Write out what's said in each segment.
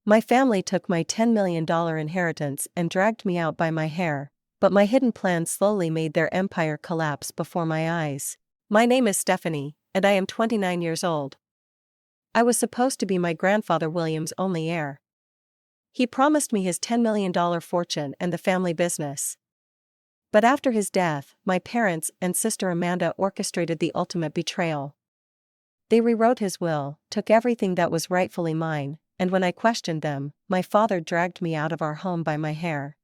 My family took my $10 million inheritance and dragged me out by my hair, but my hidden plans slowly made their empire collapse before my eyes. My name is Stephanie, and I am 29 years old. I was supposed to be my grandfather William's only heir. He promised me his $10 million fortune and the family business. But after his death, my parents and sister Amanda orchestrated the ultimate betrayal. They rewrote his will, took everything that was rightfully mine, and when I questioned them, my father dragged me out of our home by my hair.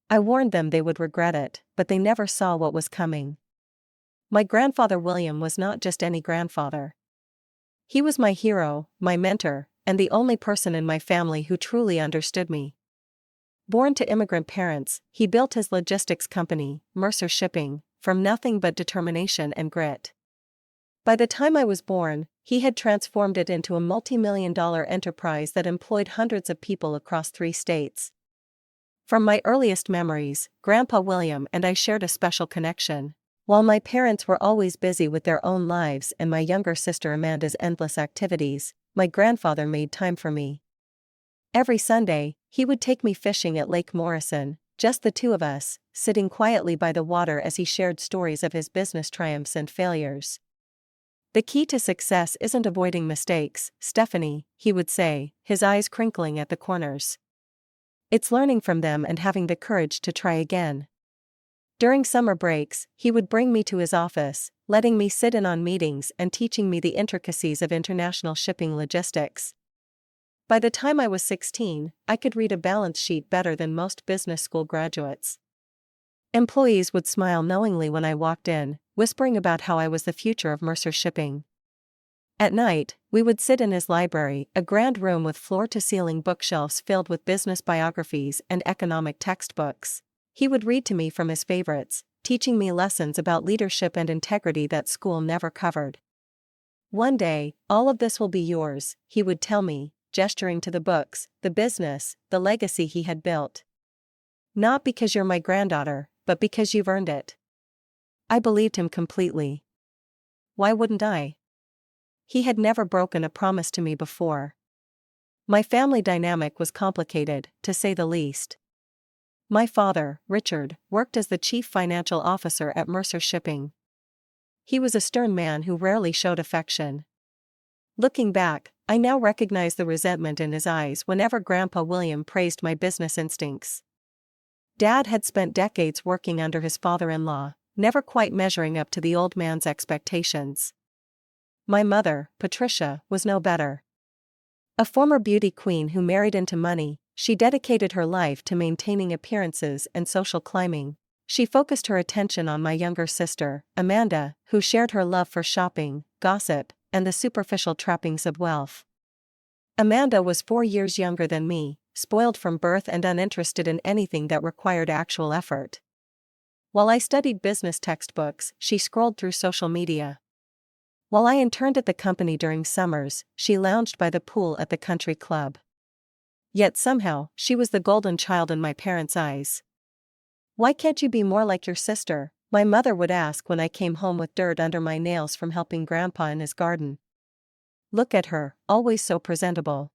I warned them they would regret it, but they never saw what was coming. My grandfather William was not just any grandfather. He was my hero, my mentor, and the only person in my family who truly understood me. Born to immigrant parents, he built his logistics company, Mercer Shipping, from nothing but determination and grit. By the time I was born, he had transformed it into a multi-million-dollar enterprise that employed hundreds of people across 3 states. From my earliest memories, Grandpa William and I shared a special connection. While my parents were always busy with their own lives and my younger sister Amanda's endless activities, my grandfather made time for me. Every Sunday, he would take me fishing at Lake Morrison, just the 2 of us, sitting quietly by the water as he shared stories of his business triumphs and failures. The key to success isn't avoiding mistakes, Stephanie, he would say, his eyes crinkling at the corners. It's learning from them and having the courage to try again. During summer breaks, he would bring me to his office, letting me sit in on meetings and teaching me the intricacies of international shipping logistics. By the time I was 16, I could read a balance sheet better than most business school graduates. Employees would smile knowingly when I walked in, whispering about how I was the future of Mercer Shipping. At night, we would sit in his library, a grand room with floor-to-ceiling bookshelves filled with business biographies and economic textbooks. He would read to me from his favorites, teaching me lessons about leadership and integrity that school never covered. One day, all of this will be yours, he would tell me, gesturing to the books, the business, the legacy he had built. Not because you're my granddaughter, but because you've earned it. I believed him completely. Why wouldn't I? He had never broken a promise to me before. My family dynamic was complicated, to say the least. My father, Richard, worked as the chief financial officer at Mercer Shipping. He was a stern man who rarely showed affection. Looking back, I now recognize the resentment in his eyes whenever Grandpa William praised my business instincts. Dad had spent decades working under his father-in-law, never quite measuring up to the old man's expectations. My mother, Patricia, was no better. A former beauty queen who married into money, she dedicated her life to maintaining appearances and social climbing. She focused her attention on my younger sister, Amanda, who shared her love for shopping, gossip, and the superficial trappings of wealth. Amanda was 4 years younger than me, spoiled from birth and uninterested in anything that required actual effort. While I studied business textbooks, she scrolled through social media. While I interned at the company during summers, she lounged by the pool at the country club. Yet somehow, she was the golden child in my parents' eyes. "Why can't you be more like your sister?" my mother would ask when I came home with dirt under my nails from helping Grandpa in his garden. Look at her, always so presentable.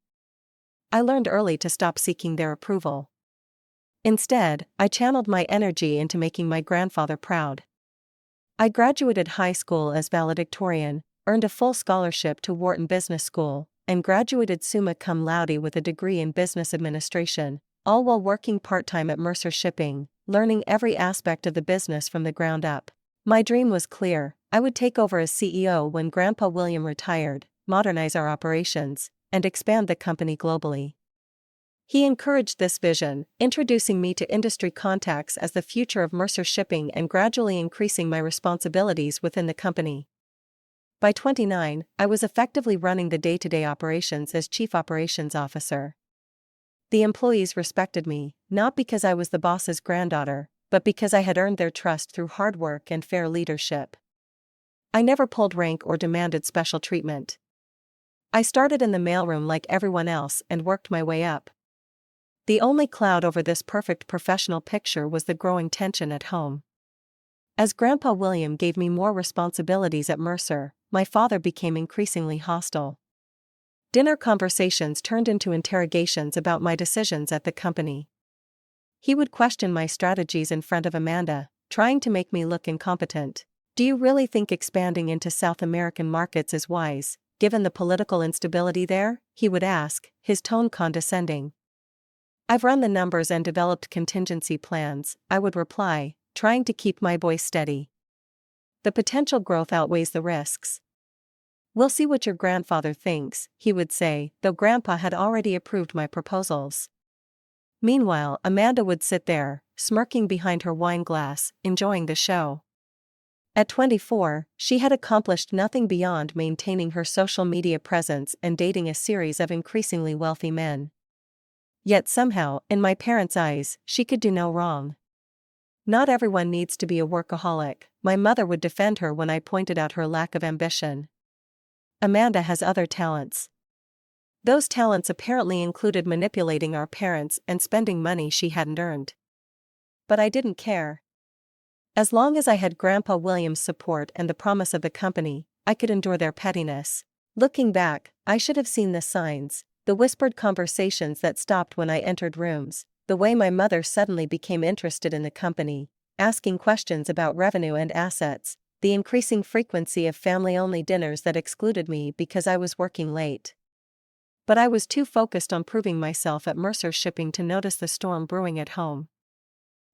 I learned early to stop seeking their approval. Instead, I channeled my energy into making my grandfather proud. I graduated high school as valedictorian, earned a full scholarship to Wharton Business School, and graduated summa cum laude with a degree in business administration, all while working part-time at Mercer Shipping, learning every aspect of the business from the ground up. My dream was clear: I would take over as CEO when Grandpa William retired, modernize our operations, and expand the company globally. He encouraged this vision, introducing me to industry contacts as the future of Mercer Shipping and gradually increasing my responsibilities within the company. By 29, I was effectively running the day-to-day operations as Chief Operations Officer. The employees respected me, not because I was the boss's granddaughter, but because I had earned their trust through hard work and fair leadership. I never pulled rank or demanded special treatment. I started in the mailroom like everyone else and worked my way up. The only cloud over this perfect professional picture was the growing tension at home. As Grandpa William gave me more responsibilities at Mercer, my father became increasingly hostile. Dinner conversations turned into interrogations about my decisions at the company. He would question my strategies in front of Amanda, trying to make me look incompetent. "Do you really think expanding into South American markets is wise, given the political instability there?" he would ask, his tone condescending. "I've run the numbers and developed contingency plans," I would reply, trying to keep my voice steady. "The potential growth outweighs the risks." "We'll see what your grandfather thinks," he would say, though Grandpa had already approved my proposals. Meanwhile, Amanda would sit there, smirking behind her wine glass, enjoying the show. At 24, she had accomplished nothing beyond maintaining her social media presence and dating a series of increasingly wealthy men. Yet somehow, in my parents' eyes, she could do no wrong. "Not everyone needs to be a workaholic," my mother would defend her when I pointed out her lack of ambition. "Amanda has other talents." Those talents apparently included manipulating our parents and spending money she hadn't earned. But I didn't care. As long as I had Grandpa William's support and the promise of the company, I could endure their pettiness. Looking back, I should have seen the signs, the whispered conversations that stopped when I entered rooms, the way my mother suddenly became interested in the company, asking questions about revenue and assets, the increasing frequency of family-only dinners that excluded me because I was working late. But I was too focused on proving myself at Mercer Shipping to notice the storm brewing at home.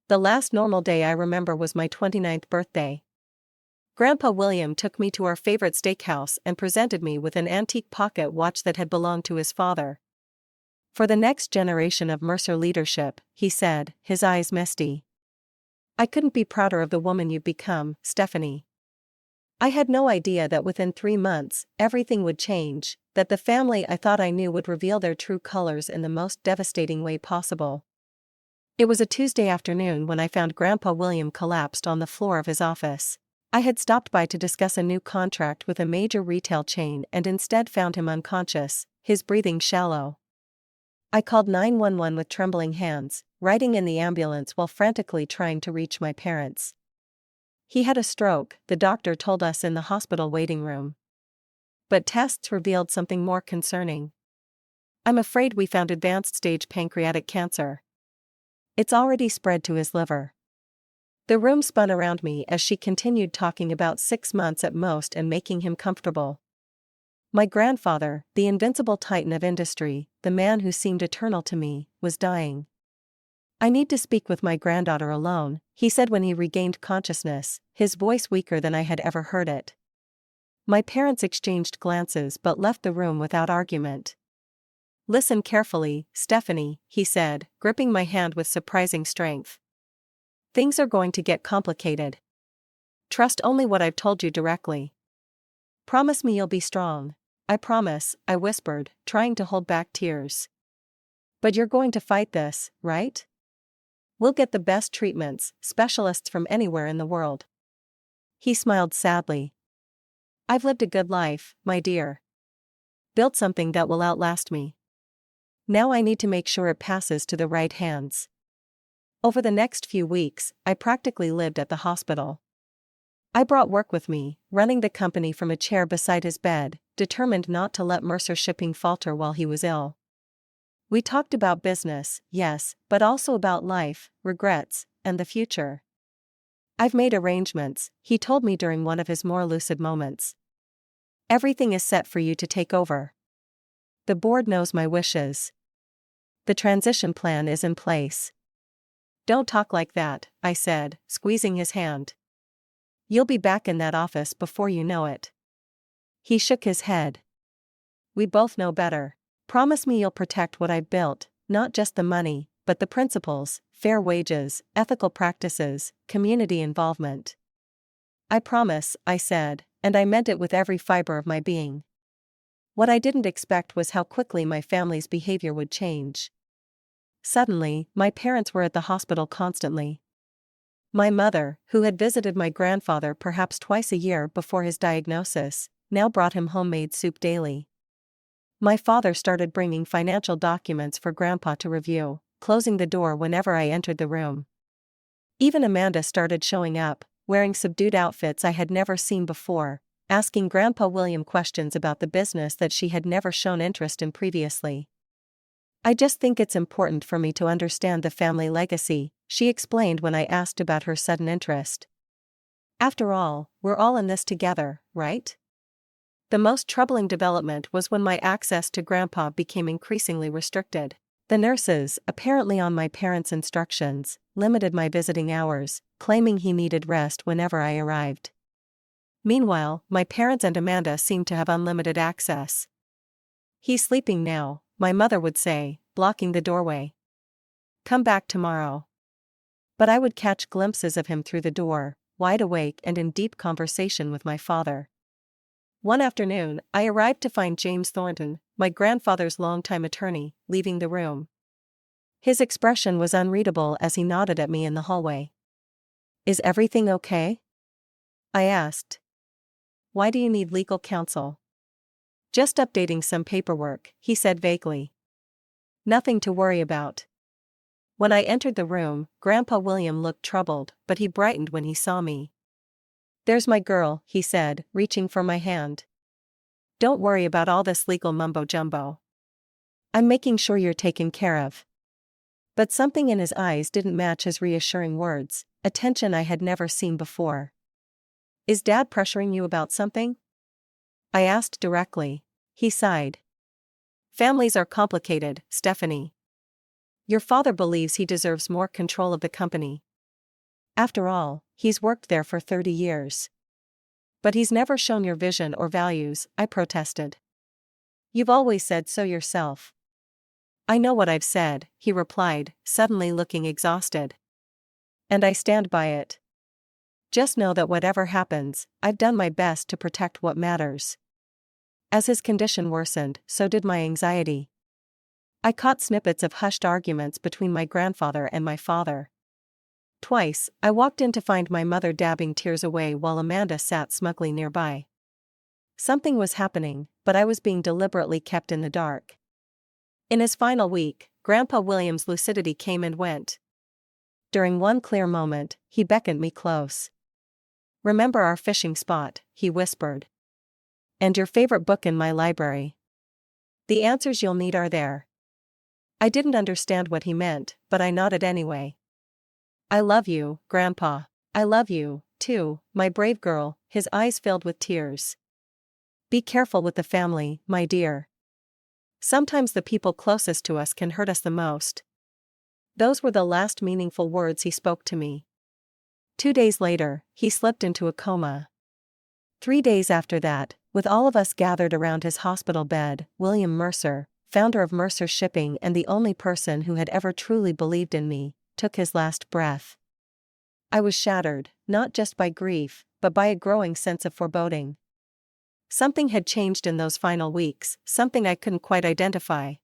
The last normal day I remember was my 29th birthday. Grandpa William took me to our favorite steakhouse and presented me with an antique pocket watch that had belonged to his father. "For the next generation of Mercer leadership," he said, his eyes misty. "I couldn't be prouder of the woman you've become, Stephanie." I had no idea that within 3 months, everything would change, that the family I thought I knew would reveal their true colors in the most devastating way possible. It was a Tuesday afternoon when I found Grandpa William collapsed on the floor of his office. I had stopped by to discuss a new contract with a major retail chain and instead found him unconscious, his breathing shallow. I called 911 with trembling hands, riding in the ambulance while frantically trying to reach my parents. He had a stroke, the doctor told us in the hospital waiting room. But tests revealed something more concerning. "I'm afraid we found advanced stage pancreatic cancer. It's already spread to his liver." The room spun around me as she continued talking about 6 months at most and making him comfortable. My grandfather, the invincible titan of industry, the man who seemed eternal to me, was dying. "I need to speak with my granddaughter alone," he said when he regained consciousness, his voice weaker than I had ever heard it. My parents exchanged glances but left the room without argument. "Listen carefully, Stephanie," he said, gripping my hand with surprising strength. "Things are going to get complicated. Trust only what I've told you directly. Promise me you'll be strong." "I promise," I whispered, trying to hold back tears. "But you're going to fight this, right? We'll get the best treatments, specialists from anywhere in the world." He smiled sadly. "I've lived a good life, my dear. Built something that will outlast me. Now I need to make sure it passes to the right hands." Over the next few weeks, I practically lived at the hospital. I brought work with me, running the company from a chair beside his bed, determined not to let Mercer Shipping falter while he was ill. We talked about business, yes, but also about life, regrets, and the future. "I've made arrangements," he told me during one of his more lucid moments. "Everything is set for you to take over. The board knows my wishes. The transition plan is in place." "Don't talk like that," I said, squeezing his hand. "You'll be back in that office before you know it." He shook his head. "We both know better. Promise me you'll protect what I've built, not just the money, but the principles, fair wages, ethical practices, community involvement." "I promise," I said, and I meant it with every fiber of my being. What I didn't expect was how quickly my family's behavior would change. Suddenly, my parents were at the hospital constantly. My mother, who had visited my grandfather perhaps twice a year before his diagnosis, now brought him homemade soup daily. My father started bringing financial documents for Grandpa to review, closing the door whenever I entered the room. Even Amanda started showing up, wearing subdued outfits I had never seen before, asking Grandpa William questions about the business that she had never shown interest in previously. "I just think it's important for me to understand the family legacy," she explained when I asked about her sudden interest. "After all, we're all in this together, right?" The most troubling development was when my access to Grandpa became increasingly restricted. The nurses, apparently on my parents' instructions, limited my visiting hours, claiming he needed rest whenever I arrived. Meanwhile, my parents and Amanda seemed to have unlimited access. "He's sleeping now," my mother would say, blocking the doorway. "Come back tomorrow." But I would catch glimpses of him through the door, wide awake and in deep conversation with my father. One afternoon, I arrived to find James Thornton, my grandfather's longtime attorney, leaving the room. His expression was unreadable as he nodded at me in the hallway. "Is everything okay?" I asked. "Why do you need legal counsel?" "Just updating some paperwork," he said vaguely. "Nothing to worry about." When I entered the room, Grandpa William looked troubled, but he brightened when he saw me. "There's my girl," he said, reaching for my hand. "Don't worry about all this legal mumbo-jumbo. I'm making sure you're taken care of." But something in his eyes didn't match his reassuring words, a tension I had never seen before. "Is Dad pressuring you about something?" I asked directly. He sighed. "Families are complicated, Stephanie. Your father believes he deserves more control of the company. After all, he's worked there for 30 years. But he's never shown your vision or values," I protested. "You've always said so yourself." "I know what I've said," he replied, suddenly looking exhausted. "And I stand by it. Just know that whatever happens, I've done my best to protect what matters." As his condition worsened, so did my anxiety. I caught snippets of hushed arguments between my grandfather and my father. Twice, I walked in to find my mother dabbing tears away while Amanda sat smugly nearby. Something was happening, but I was being deliberately kept in the dark. In his final week, Grandpa William's lucidity came and went. During one clear moment, he beckoned me close. "Remember our fishing spot," he whispered. "And your favorite book in my library. The answers you'll need are there." I didn't understand what he meant, but I nodded anyway. "I love you, Grandpa. I love you, too, my brave girl," his eyes filled with tears. "Be careful with the family, my dear. Sometimes the people closest to us can hurt us the most." Those were the last meaningful words he spoke to me. 2 days later, he slipped into a coma. 3 days after that, with all of us gathered around his hospital bed, William Mercer, founder of Mercer Shipping and the only person who had ever truly believed in me, took his last breath. I was shattered, not just by grief, but by a growing sense of foreboding. Something had changed in those final weeks, something I couldn't quite identify.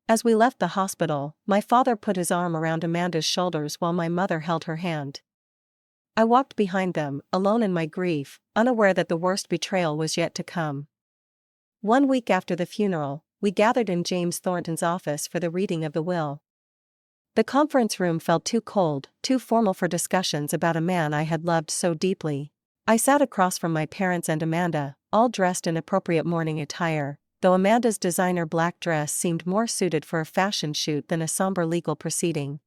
As we left the hospital, my father put his arm around Amanda's shoulders while my mother held her hand. I walked behind them, alone in my grief, unaware that the worst betrayal was yet to come. 1 week after the funeral, we gathered in James Thornton's office for the reading of the will. The conference room felt too cold, too formal for discussions about a man I had loved so deeply. I sat across from my parents and Amanda, all dressed in appropriate morning attire, though Amanda's designer black dress seemed more suited for a fashion shoot than a somber legal proceeding.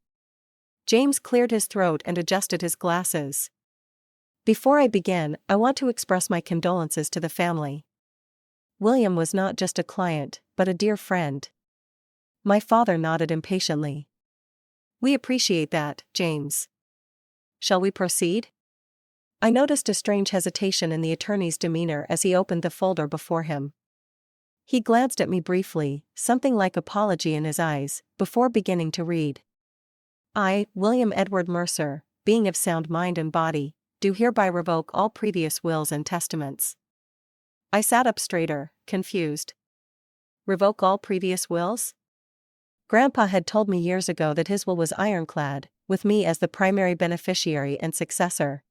James cleared his throat and adjusted his glasses. "Before I begin, I want to express my condolences to the family. William was not just a client, but a dear friend." My father nodded impatiently. "We appreciate that, James. Shall we proceed?" I noticed a strange hesitation in the attorney's demeanor as he opened the folder before him. He glanced at me briefly, something like apology in his eyes, before beginning to read. "I, William Edward Mercer, being of sound mind and body, do hereby revoke all previous wills and testaments." I sat up straighter, confused. Revoke all previous wills? Grandpa had told me years ago that his will was ironclad, with me as the primary beneficiary and successor.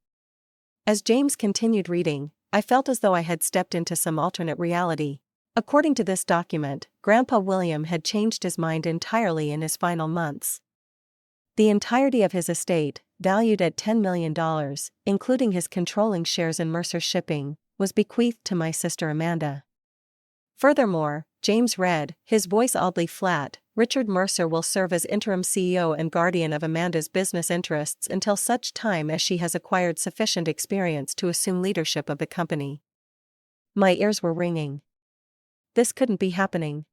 As James continued reading, I felt as though I had stepped into some alternate reality. According to this document, Grandpa William had changed his mind entirely in his final months. The entirety of his estate, valued at $10 million, including his controlling shares in Mercer Shipping, was bequeathed to my sister Amanda. Furthermore, James read, his voice oddly flat, Richard Mercer will serve as interim CEO and guardian of Amanda's business interests until such time as she has acquired sufficient experience to assume leadership of the company. My ears were ringing. This couldn't be happening.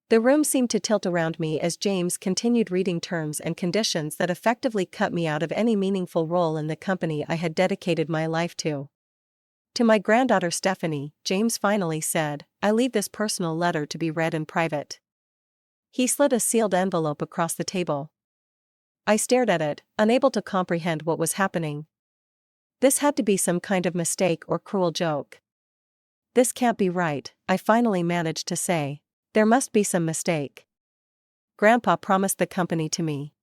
The room seemed to tilt around me as James continued reading terms and conditions that effectively cut me out of any meaningful role in the company I had dedicated my life to. To my granddaughter Stephanie, James finally said, I leave this personal letter to be read in private. He slid a sealed envelope across the table. I stared at it, unable to comprehend what was happening. This had to be some kind of mistake or cruel joke. This can't be right, I finally managed to say. There must be some mistake. Grandpa promised the company to me.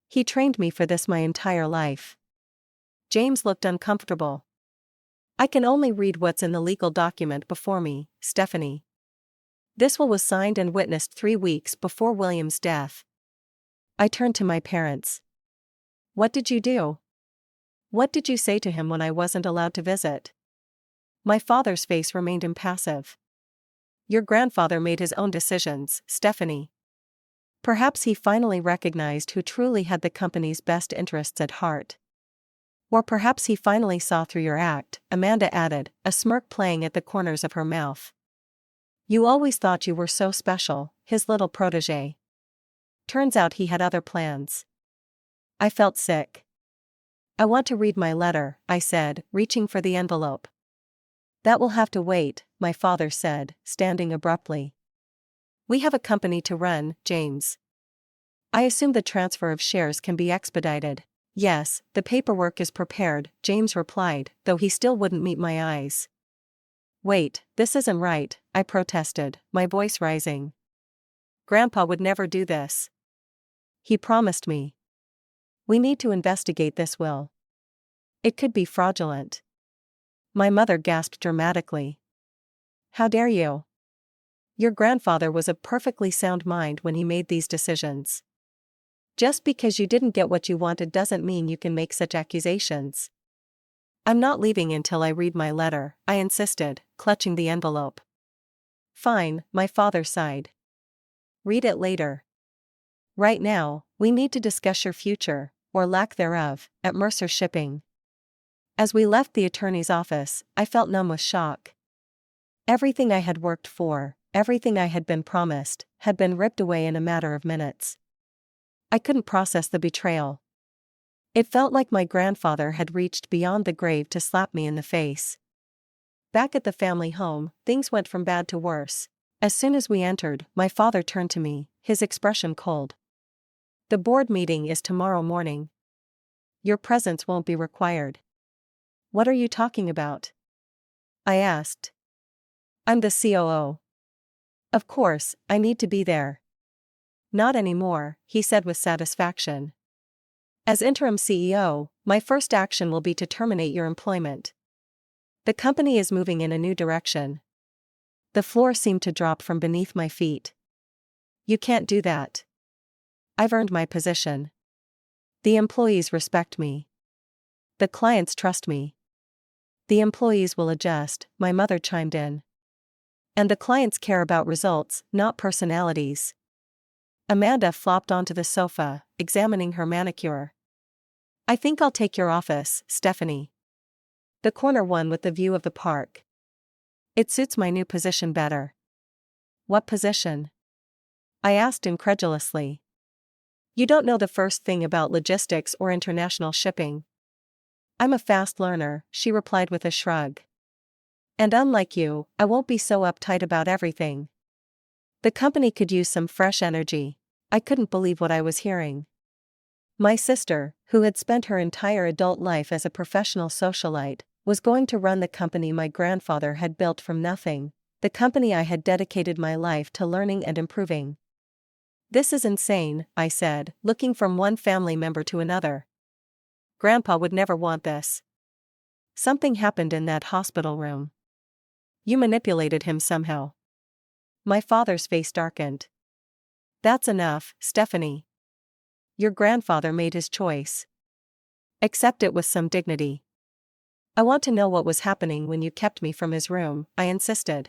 He trained me for this my entire life. James looked uncomfortable. I can only read what's in the legal document before me, Stephanie. This will was signed and witnessed 3 weeks before William's death. I turned to my parents. What did you do? What did you say to him when I wasn't allowed to visit? My father's face remained impassive. Your grandfather made his own decisions, Stephanie. Perhaps he finally recognized who truly had the company's best interests at heart. Or perhaps he finally saw through your act, Amanda added, a smirk playing at the corners of her mouth. You always thought you were so special, his little protégé. Turns out he had other plans. I felt sick. I want to read my letter, I said, reaching for the envelope. That will have to wait, my father said, standing abruptly. We have a company to run, James. I assume the transfer of shares can be expedited. Yes, the paperwork is prepared, James replied, though he still wouldn't meet my eyes. Wait, this isn't right, I protested, my voice rising. Grandpa would never do this. He promised me. We need to investigate this will. It could be fraudulent. My mother gasped dramatically. How dare you? Your grandfather was of perfectly sound mind when he made these decisions. Just because you didn't get what you wanted doesn't mean you can make such accusations. I'm not leaving until I read my letter, I insisted, clutching the envelope. Fine, my father sighed. Read it later. Right now, we need to discuss your future, or lack thereof, at Mercer Shipping. As we left the attorney's office, I felt numb with shock. Everything I had worked for, everything I had been promised, had been ripped away in a matter of minutes. I couldn't process the betrayal. It felt like my grandfather had reached beyond the grave to slap me in the face. Back at the family home, things went from bad to worse. As soon as we entered, my father turned to me, his expression cold. The board meeting is tomorrow morning. Your presence won't be required. What are you talking about? I asked. I'm the COO. Of course, I need to be there. Not anymore, he said with satisfaction. As interim CEO, my first action will be to terminate your employment. The company is moving in a new direction. The floor seemed to drop from beneath my feet. You can't do that. I've earned my position. The employees respect me. The clients trust me. The employees will adjust, my mother chimed in. And the clients care about results, not personalities. Amanda flopped onto the sofa, examining her manicure. I think I'll take your office, Stephanie. The corner one with the view of the park. It suits my new position better. What position? I asked incredulously. You don't know the first thing about logistics or international shipping. I'm a fast learner, she replied with a shrug. And unlike you, I won't be so uptight about everything. The company could use some fresh energy. I couldn't believe what I was hearing. My sister, who had spent her entire adult life as a professional socialite, was going to run the company my grandfather had built from nothing, the company I had dedicated my life to learning and improving. This is insane, I said, looking from one family member to another. Grandpa would never want this. Something happened in that hospital room. You manipulated him somehow. My father's face darkened. That's enough, Stephanie. Your grandfather made his choice. Accept it with some dignity. I want to know what was happening when you kept me from his room, I insisted.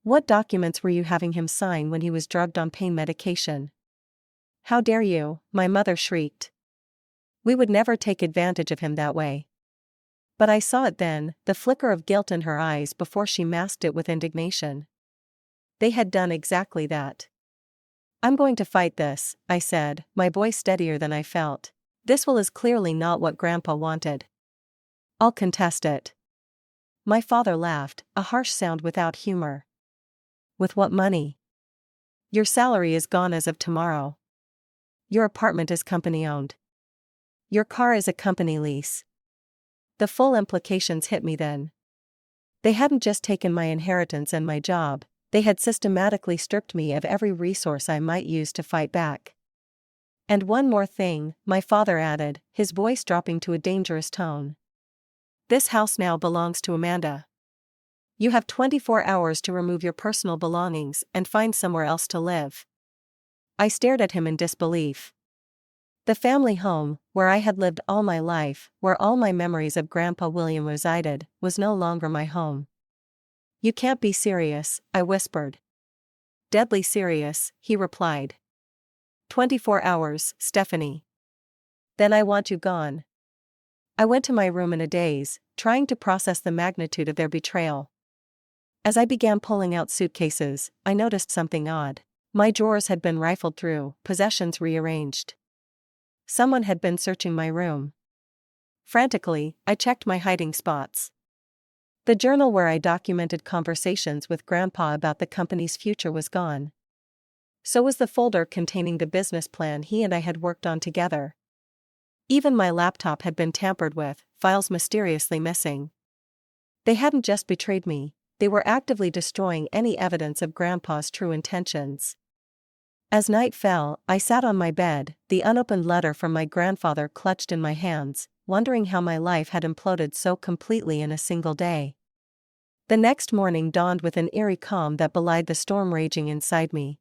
What documents were you having him sign when he was drugged on pain medication? How dare you, my mother shrieked. We would never take advantage of him that way. But I saw it then, the flicker of guilt in her eyes before she masked it with indignation. They had done exactly that. I'm going to fight this, I said, my voice steadier than I felt. This is clearly not what Grandpa wanted. I'll contest it. My father laughed, a harsh sound without humor. With what money? Your salary is gone as of tomorrow. Your apartment is company-owned. Your car is a company lease. The full implications hit me then. They hadn't just taken my inheritance and my job, they had systematically stripped me of every resource I might use to fight back. And one more thing, my father added, his voice dropping to a dangerous tone. This house now belongs to Amanda. You have 24 hours to remove your personal belongings and find somewhere else to live. I stared at him in disbelief. The family home, where I had lived all my life, where all my memories of Grandpa William resided, was no longer my home. You can't be serious, I whispered. Deadly serious, he replied. 24 hours, Stephanie. Then I want you gone. I went to my room in a daze, trying to process the magnitude of their betrayal. As I began pulling out suitcases, I noticed something odd. My drawers had been rifled through, possessions rearranged. Someone had been searching my room. Frantically, I checked my hiding spots. The journal where I documented conversations with Grandpa about the company's future was gone. So was the folder containing the business plan he and I had worked on together. Even my laptop had been tampered with, files mysteriously missing. They hadn't just betrayed me, they were actively destroying any evidence of Grandpa's true intentions. As night fell, I sat on my bed, the unopened letter from my grandfather clutched in my hands, wondering how my life had imploded so completely in a single day. The next morning dawned with an eerie calm that belied the storm raging inside me.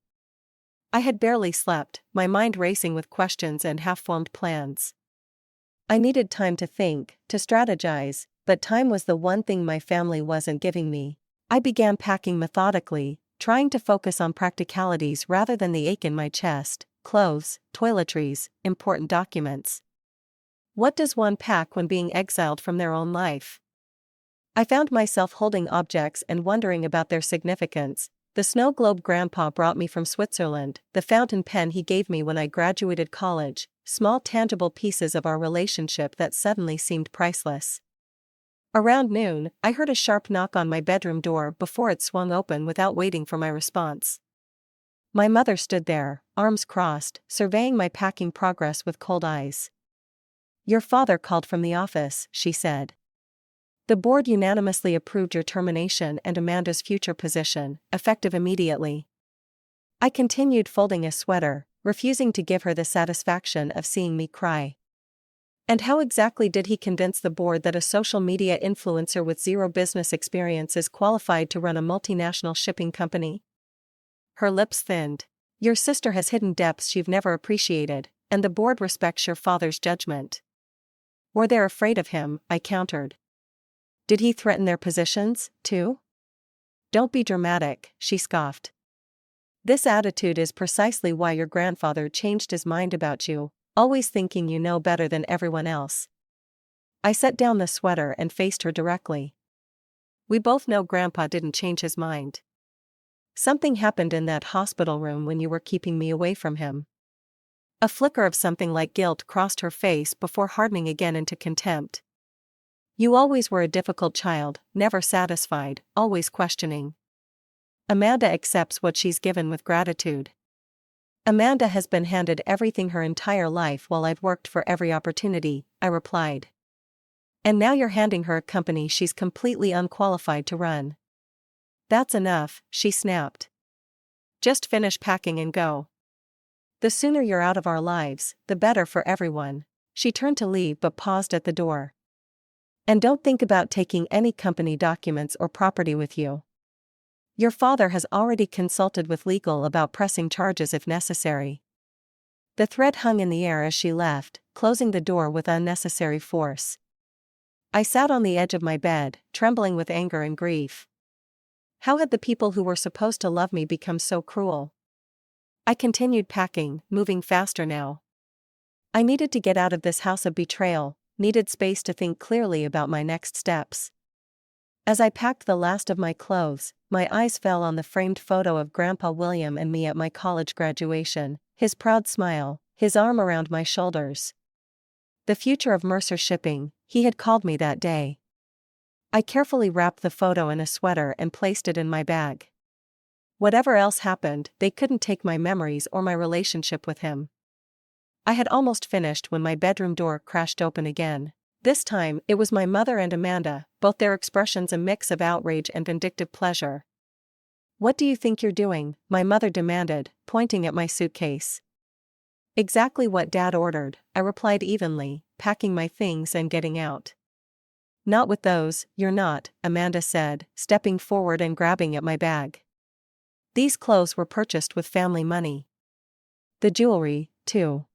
I had barely slept, my mind racing with questions and half-formed plans. I needed time to think, to strategize, but time was the one thing my family wasn't giving me. I began packing methodically, trying to focus on practicalities rather than the ache in my chest, clothes, toiletries, important documents. What does one pack when being exiled from their own life? I found myself holding objects and wondering about their significance. The snow globe Grandpa brought me from Switzerland, the fountain pen he gave me when I graduated college, small tangible pieces of our relationship that suddenly seemed priceless. Around noon, I heard a sharp knock on my bedroom door before it swung open without waiting for my response. My mother stood there, arms crossed, surveying my packing progress with cold eyes. Your father called from the office, she said. The board unanimously approved your termination and Amanda's future position, effective immediately. I continued folding a sweater, refusing to give her the satisfaction of seeing me cry. And how exactly did he convince the board that a social media influencer with zero business experience is qualified to run a multinational shipping company? Her lips thinned. Your sister has hidden depths you've never appreciated, and the board respects your father's judgment. Or they're afraid of him, I countered. Did he threaten their positions, too? Don't be dramatic, she scoffed. This attitude is precisely why your grandfather changed his mind about you, always thinking you know better than everyone else. I set down the sweater and faced her directly. We both know Grandpa didn't change his mind. Something happened in that hospital room when you were keeping me away from him. A flicker of something like guilt crossed her face before hardening again into contempt. You always were a difficult child, never satisfied, always questioning. Amanda accepts what she's given with gratitude. Amanda has been handed everything her entire life while I've worked for every opportunity, I replied. And now you're handing her a company she's completely unqualified to run. That's enough, she snapped. Just finish packing and go. The sooner you're out of our lives, the better for everyone. She turned to leave but paused at the door. And don't think about taking any company documents or property with you. Your father has already consulted with legal about pressing charges if necessary. The threat hung in the air as she left, closing the door with unnecessary force. I sat on the edge of my bed, trembling with anger and grief. How had the people who were supposed to love me become so cruel? I continued packing, moving faster now. I needed to get out of this house of betrayal, needed space to think clearly about my next steps. As I packed the last of my clothes, my eyes fell on the framed photo of Grandpa William and me at my college graduation, his proud smile, his arm around my shoulders. The future of Mercer Shipping, he had called me that day. I carefully wrapped the photo in a sweater and placed it in my bag. Whatever else happened, they couldn't take my memories or my relationship with him. I had almost finished when my bedroom door crashed open again. This time, it was my mother and Amanda, both their expressions a mix of outrage and vindictive pleasure. "What do you think you're doing?" my mother demanded, pointing at my suitcase. "Exactly what Dad ordered," I replied evenly, packing my things and getting out. "Not with those, you're not," Amanda said, stepping forward and grabbing at my bag. "These clothes were purchased with family money. The jewelry, too.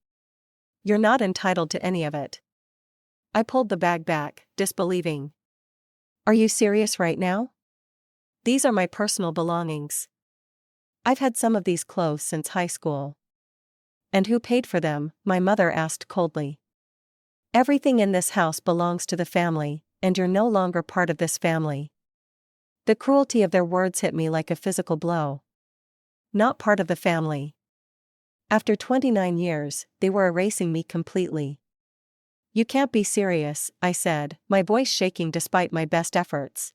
You're not entitled to any of it." I pulled the bag back, disbelieving. "Are you serious right now? These are my personal belongings. I've had some of these clothes since high school." "And who paid for them?" my mother asked coldly. "Everything in this house belongs to the family, and you're no longer part of this family." The cruelty of their words hit me like a physical blow. Not part of the family. After 29 years, they were erasing me completely. "You can't be serious," I said, my voice shaking despite my best efforts.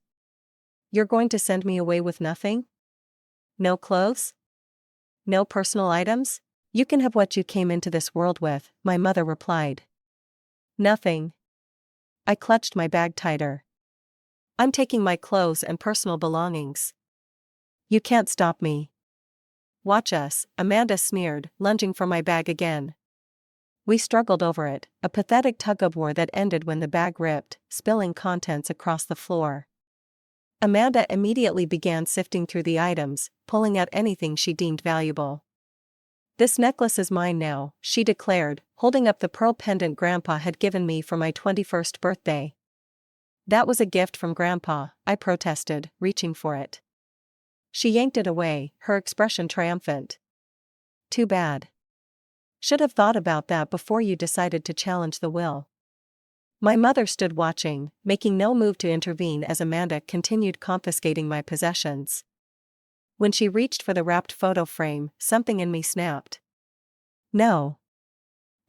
"You're going to send me away with nothing? No clothes? No personal items? You can have what you came into this world with," my mother replied. "Nothing." I clutched my bag tighter. "I'm taking my clothes and personal belongings. You can't stop me." "Watch us," Amanda sneered, lunging for my bag again. We struggled over it, a pathetic tug-of-war that ended when the bag ripped, spilling contents across the floor. Amanda immediately began sifting through the items, pulling out anything she deemed valuable. "This necklace is mine now," she declared, holding up the pearl pendant Grandpa had given me for my 21st birthday. "That was a gift from Grandpa," I protested, reaching for it. She yanked it away, her expression triumphant. "Too bad. Should have thought about that before you decided to challenge the will." My mother stood watching, making no move to intervene as Amanda continued confiscating my possessions. When she reached for the wrapped photo frame, something in me snapped. "No!"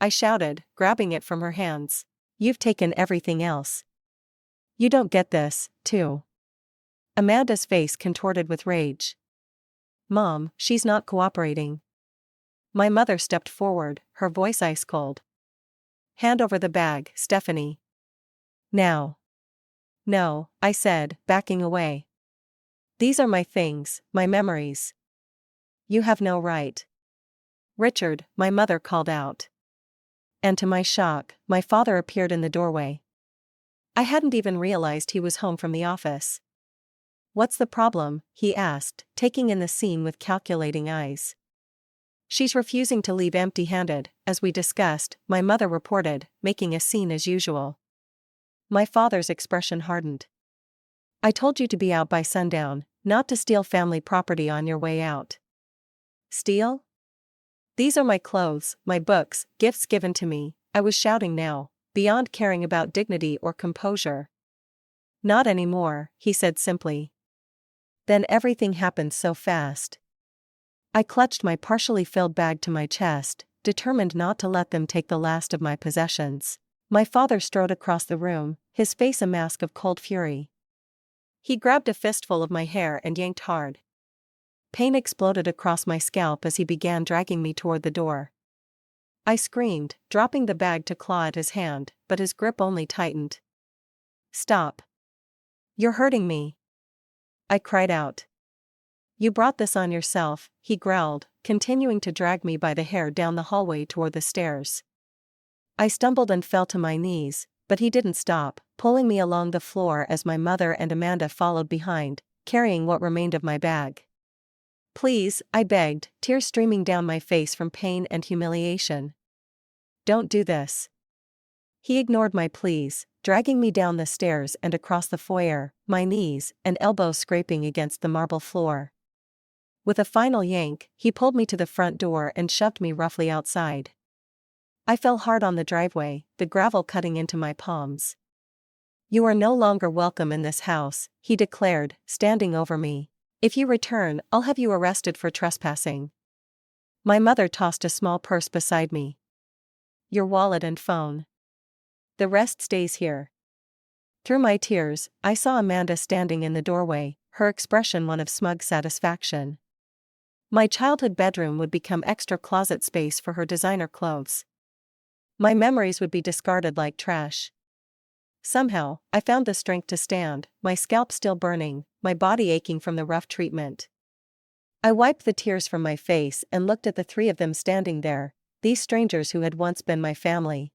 I shouted, grabbing it from her hands. "You've taken everything else. You don't get this, too." Amanda's face contorted with rage. "Mom, she's not cooperating." My mother stepped forward, her voice ice cold. "Hand over the bag, Stephanie. Now." "No," I said, backing away. "These are my things, my memories. You have no right." "Richard," my mother called out. And to my shock, my father appeared in the doorway. I hadn't even realized he was home from the office. "What's the problem?" he asked, taking in the scene with calculating eyes. "She's refusing to leave empty-handed, as we discussed," my mother reported, making a scene as usual. My father's expression hardened. "I told you to be out by sundown, not to steal family property on your way out." "Steal? These are my clothes, my books, gifts given to me," I was shouting now, beyond caring about dignity or composure. "Not anymore," he said simply. Then everything happened so fast. I clutched my partially filled bag to my chest, determined not to let them take the last of my possessions. My father strode across the room, his face a mask of cold fury. He grabbed a fistful of my hair and yanked hard. Pain exploded across my scalp as he began dragging me toward the door. I screamed, dropping the bag to claw at his hand, but his grip only tightened. "Stop. You're hurting me," I cried out. "You brought this on yourself," he growled, continuing to drag me by the hair down the hallway toward the stairs. I stumbled and fell to my knees, but he didn't stop, pulling me along the floor as my mother and Amanda followed behind, carrying what remained of my bag. "Please," I begged, tears streaming down my face from pain and humiliation. "Don't do this." He ignored my pleas, dragging me down the stairs and across the foyer, my knees and elbows scraping against the marble floor. With a final yank, he pulled me to the front door and shoved me roughly outside. I fell hard on the driveway, the gravel cutting into my palms. "You are no longer welcome in this house," he declared, standing over me. "If you return, I'll have you arrested for trespassing." My mother tossed a small purse beside me. "Your wallet and phone. The rest stays here." Through my tears, I saw Amanda standing in the doorway, her expression one of smug satisfaction. My childhood bedroom would become extra closet space for her designer clothes. My memories would be discarded like trash. Somehow, I found the strength to stand, my scalp still burning, my body aching from the rough treatment. I wiped the tears from my face and looked at the three of them standing there, these strangers who had once been my family.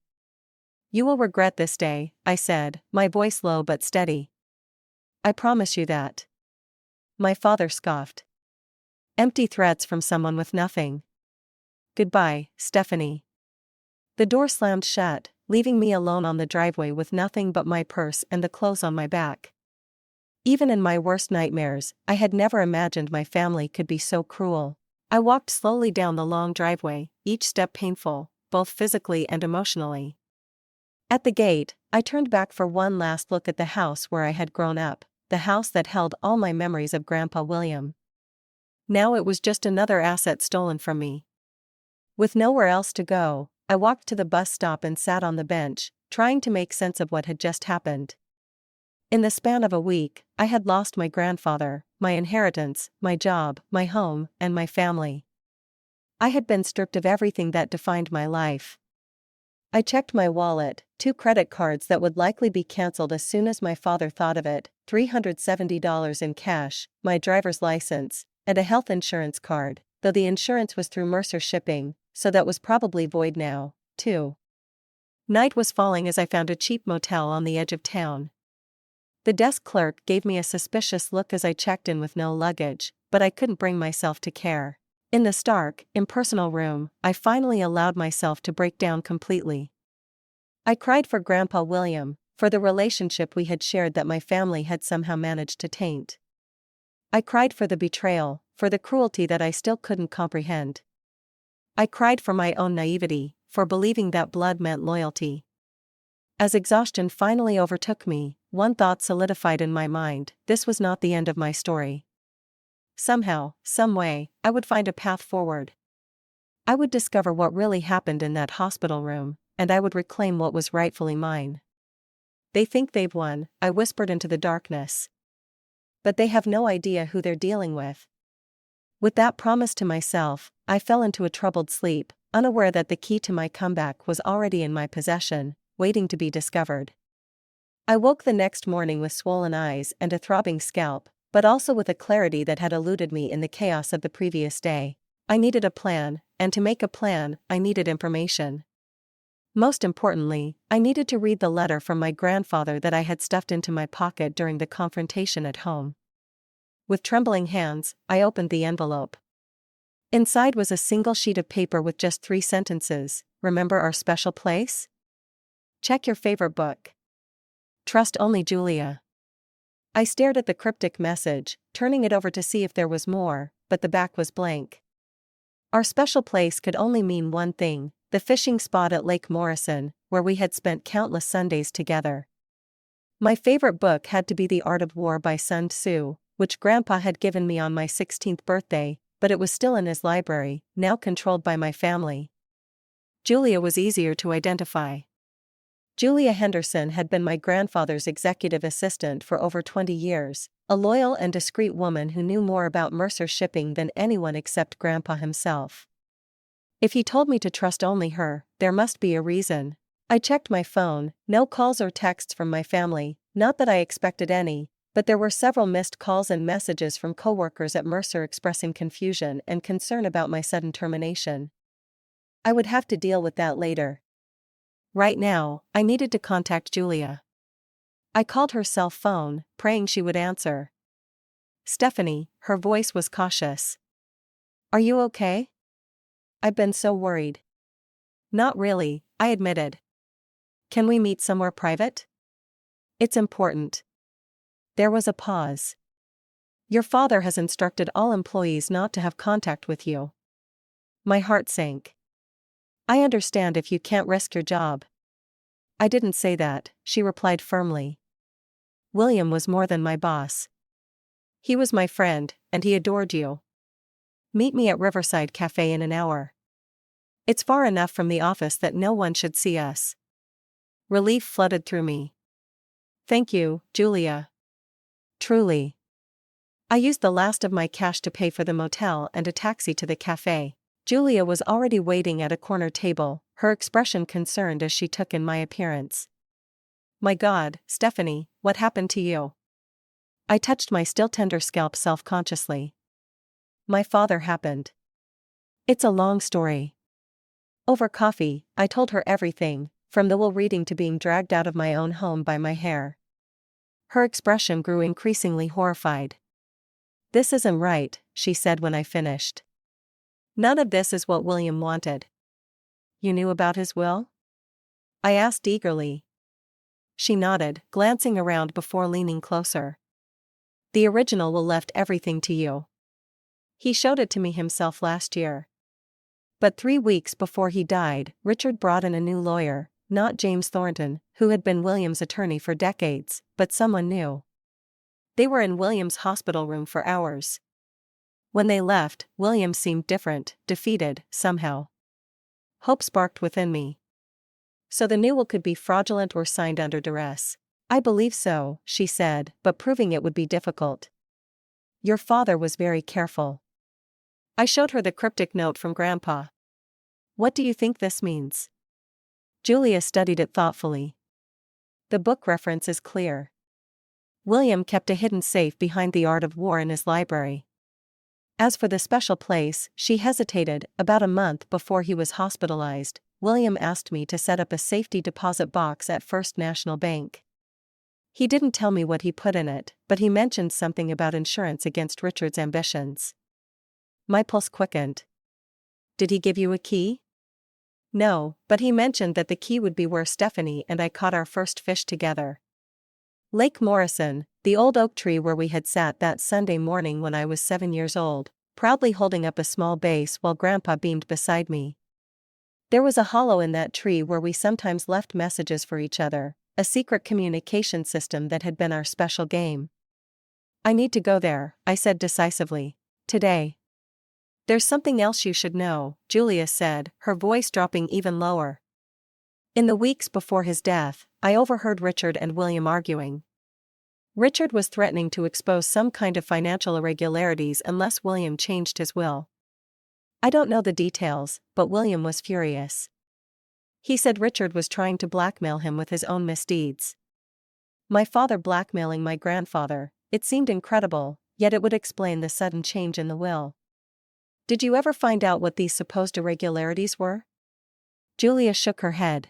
"You will regret this day," I said, my voice low but steady. "I promise you that." My father scoffed. Empty threats from someone with nothing. "Goodbye, Stephanie." The door slammed shut, leaving me alone on the driveway with nothing but my purse and the clothes on my back. Even in my worst nightmares, I had never imagined my family could be so cruel. I walked slowly down the long driveway, each step painful, both physically and emotionally. At the gate, I turned back for one last look at the house where I had grown up, the house that held all my memories of Grandpa William. Now it was just another asset stolen from me. With nowhere else to go, I walked to the bus stop and sat on the bench, trying to make sense of what had just happened. In the span of a week, I had lost my grandfather, my inheritance, my job, my home, and my family. I had been stripped of everything that defined my life. I checked my wallet, 2 credit cards that would likely be canceled as soon as my father thought of it, $370 in cash, my driver's license, and a health insurance card, though the insurance was through Mercer Shipping, so that was probably void now, too. Night was falling as I found a cheap motel on the edge of town. The desk clerk gave me a suspicious look as I checked in with no luggage, but I couldn't bring myself to care. In the stark, impersonal room, I finally allowed myself to break down completely. I cried for Grandpa William, for the relationship we had shared that my family had somehow managed to taint. I cried for the betrayal, for the cruelty that I still couldn't comprehend. I cried for my own naivety, for believing that blood meant loyalty. As exhaustion finally overtook me, one thought solidified in my mind: this was not the end of my story. Somehow, some way, I would find a path forward. I would discover what really happened in that hospital room, and I would reclaim what was rightfully mine. "They think they've won," I whispered into the darkness. "But they have no idea who they're dealing with." With that promise to myself, I fell into a troubled sleep, unaware that the key to my comeback was already in my possession, waiting to be discovered. I woke the next morning with swollen eyes and a throbbing scalp, but also with a clarity that had eluded me in the chaos of the previous day. I needed a plan, and to make a plan, I needed information. Most importantly, I needed to read the letter from my grandfather that I had stuffed into my pocket during the confrontation at home. With trembling hands, I opened the envelope. Inside was a single sheet of paper with just 3 sentences. "Remember our special place? Check your favorite book. Trust only Julia." I stared at the cryptic message, turning it over to see if there was more, but the back was blank. Our special place could only mean one thing: the fishing spot at Lake Morrison, where we had spent countless Sundays together. My favorite book had to be The Art of War by Sun Tzu, which Grandpa had given me on my 16th birthday, but it was still in his library, now controlled by my family. Julia was easier to identify. Julia Henderson had been my grandfather's executive assistant for over 20 years, a loyal and discreet woman who knew more about Mercer Shipping than anyone except Grandpa himself. If he told me to trust only her, there must be a reason. I checked my phone, no calls or texts from my family, not that I expected any, but there were several missed calls and messages from coworkers at Mercer expressing confusion and concern about my sudden termination. I would have to deal with that later. Right now, I needed to contact Julia. I called her cell phone, praying she would answer. "Stephanie," her voice was cautious. "Are you okay? I've been so worried." "Not really," I admitted. Can we meet somewhere private? It's important. There was a pause. Your father has instructed all employees not to have contact with you. My heart sank. I understand if you can't risk your job. I didn't say that, she replied firmly. William was more than my boss. He was my friend, and he adored you. Meet me at Riverside Cafe in an hour. It's far enough from the office that no one should see us. Relief flooded through me. Thank you, Julia. Truly. I used the last of my cash to pay for the motel and a taxi to the cafe. Julia was already waiting at a corner table, her expression concerned as she took in my appearance. My God, Stephanie, what happened to you? I touched my still tender scalp self-consciously. My father happened. It's a long story. Over coffee, I told her everything, from the will reading to being dragged out of my own home by my hair. Her expression grew increasingly horrified. This isn't right, she said when I finished. None of this is what William wanted. You knew about his will? I asked eagerly. She nodded, glancing around before leaning closer. The original will left everything to you. He showed it to me himself last year. But 3 weeks before he died, Richard brought in a new lawyer, not James Thornton, who had been William's attorney for decades, but someone new. They were in William's hospital room for hours. When they left, William seemed different, defeated, somehow. Hope sparked within me. So the new will could be fraudulent or signed under duress. I believe so, she said, but proving it would be difficult. Your father was very careful. I showed her the cryptic note from Grandpa. What do you think this means? Julia studied it thoughtfully. The book reference is clear. William kept a hidden safe behind The Art of War in his library. As for the special place, she hesitated. About a month before he was hospitalized, William asked me to set up a safety deposit box at First National Bank. He didn't tell me what he put in it, but he mentioned something about insurance against Richard's ambitions. My pulse quickened. Did he give you a key? No, but he mentioned that the key would be where Stephanie and I caught our first fish together. Lake Morrison, the old oak tree where we had sat that Sunday morning when I was 7 years old, proudly holding up a small vase while Grandpa beamed beside me. There was a hollow in that tree where we sometimes left messages for each other, a secret communication system that had been our special game. I need to go there, I said decisively. Today. There's something else you should know, Julia said, her voice dropping even lower. In the weeks before his death, I overheard Richard and William arguing. Richard was threatening to expose some kind of financial irregularities unless William changed his will. I don't know the details, but William was furious. He said Richard was trying to blackmail him with his own misdeeds. My father blackmailing my grandfather, it seemed incredible, yet it would explain the sudden change in the will. Did you ever find out what these supposed irregularities were? Julia shook her head.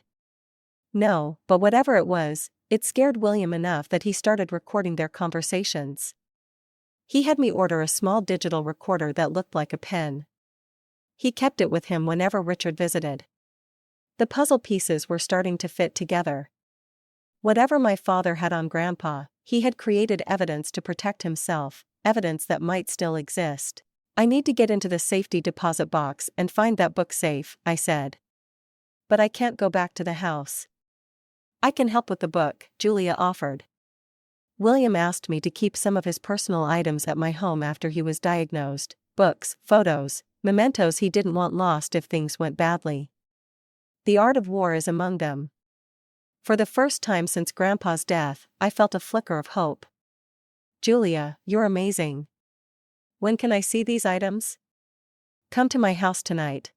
No, but whatever it was, it scared William enough that he started recording their conversations. He had me order a small digital recorder that looked like a pen. He kept it with him whenever Richard visited. The puzzle pieces were starting to fit together. Whatever my father had on Grandpa, he had created evidence to protect himself, evidence that might still exist. I need to get into the safety deposit box and find that book safe, I said. But I can't go back to the house. I can help with the book, Julia offered. William asked me to keep some of his personal items at my home after he was diagnosed, books, photos, mementos he didn't want lost if things went badly. The Art of War is among them. For the first time since Grandpa's death, I felt a flicker of hope. Julia, you're amazing. When can I see these items? Come to my house tonight.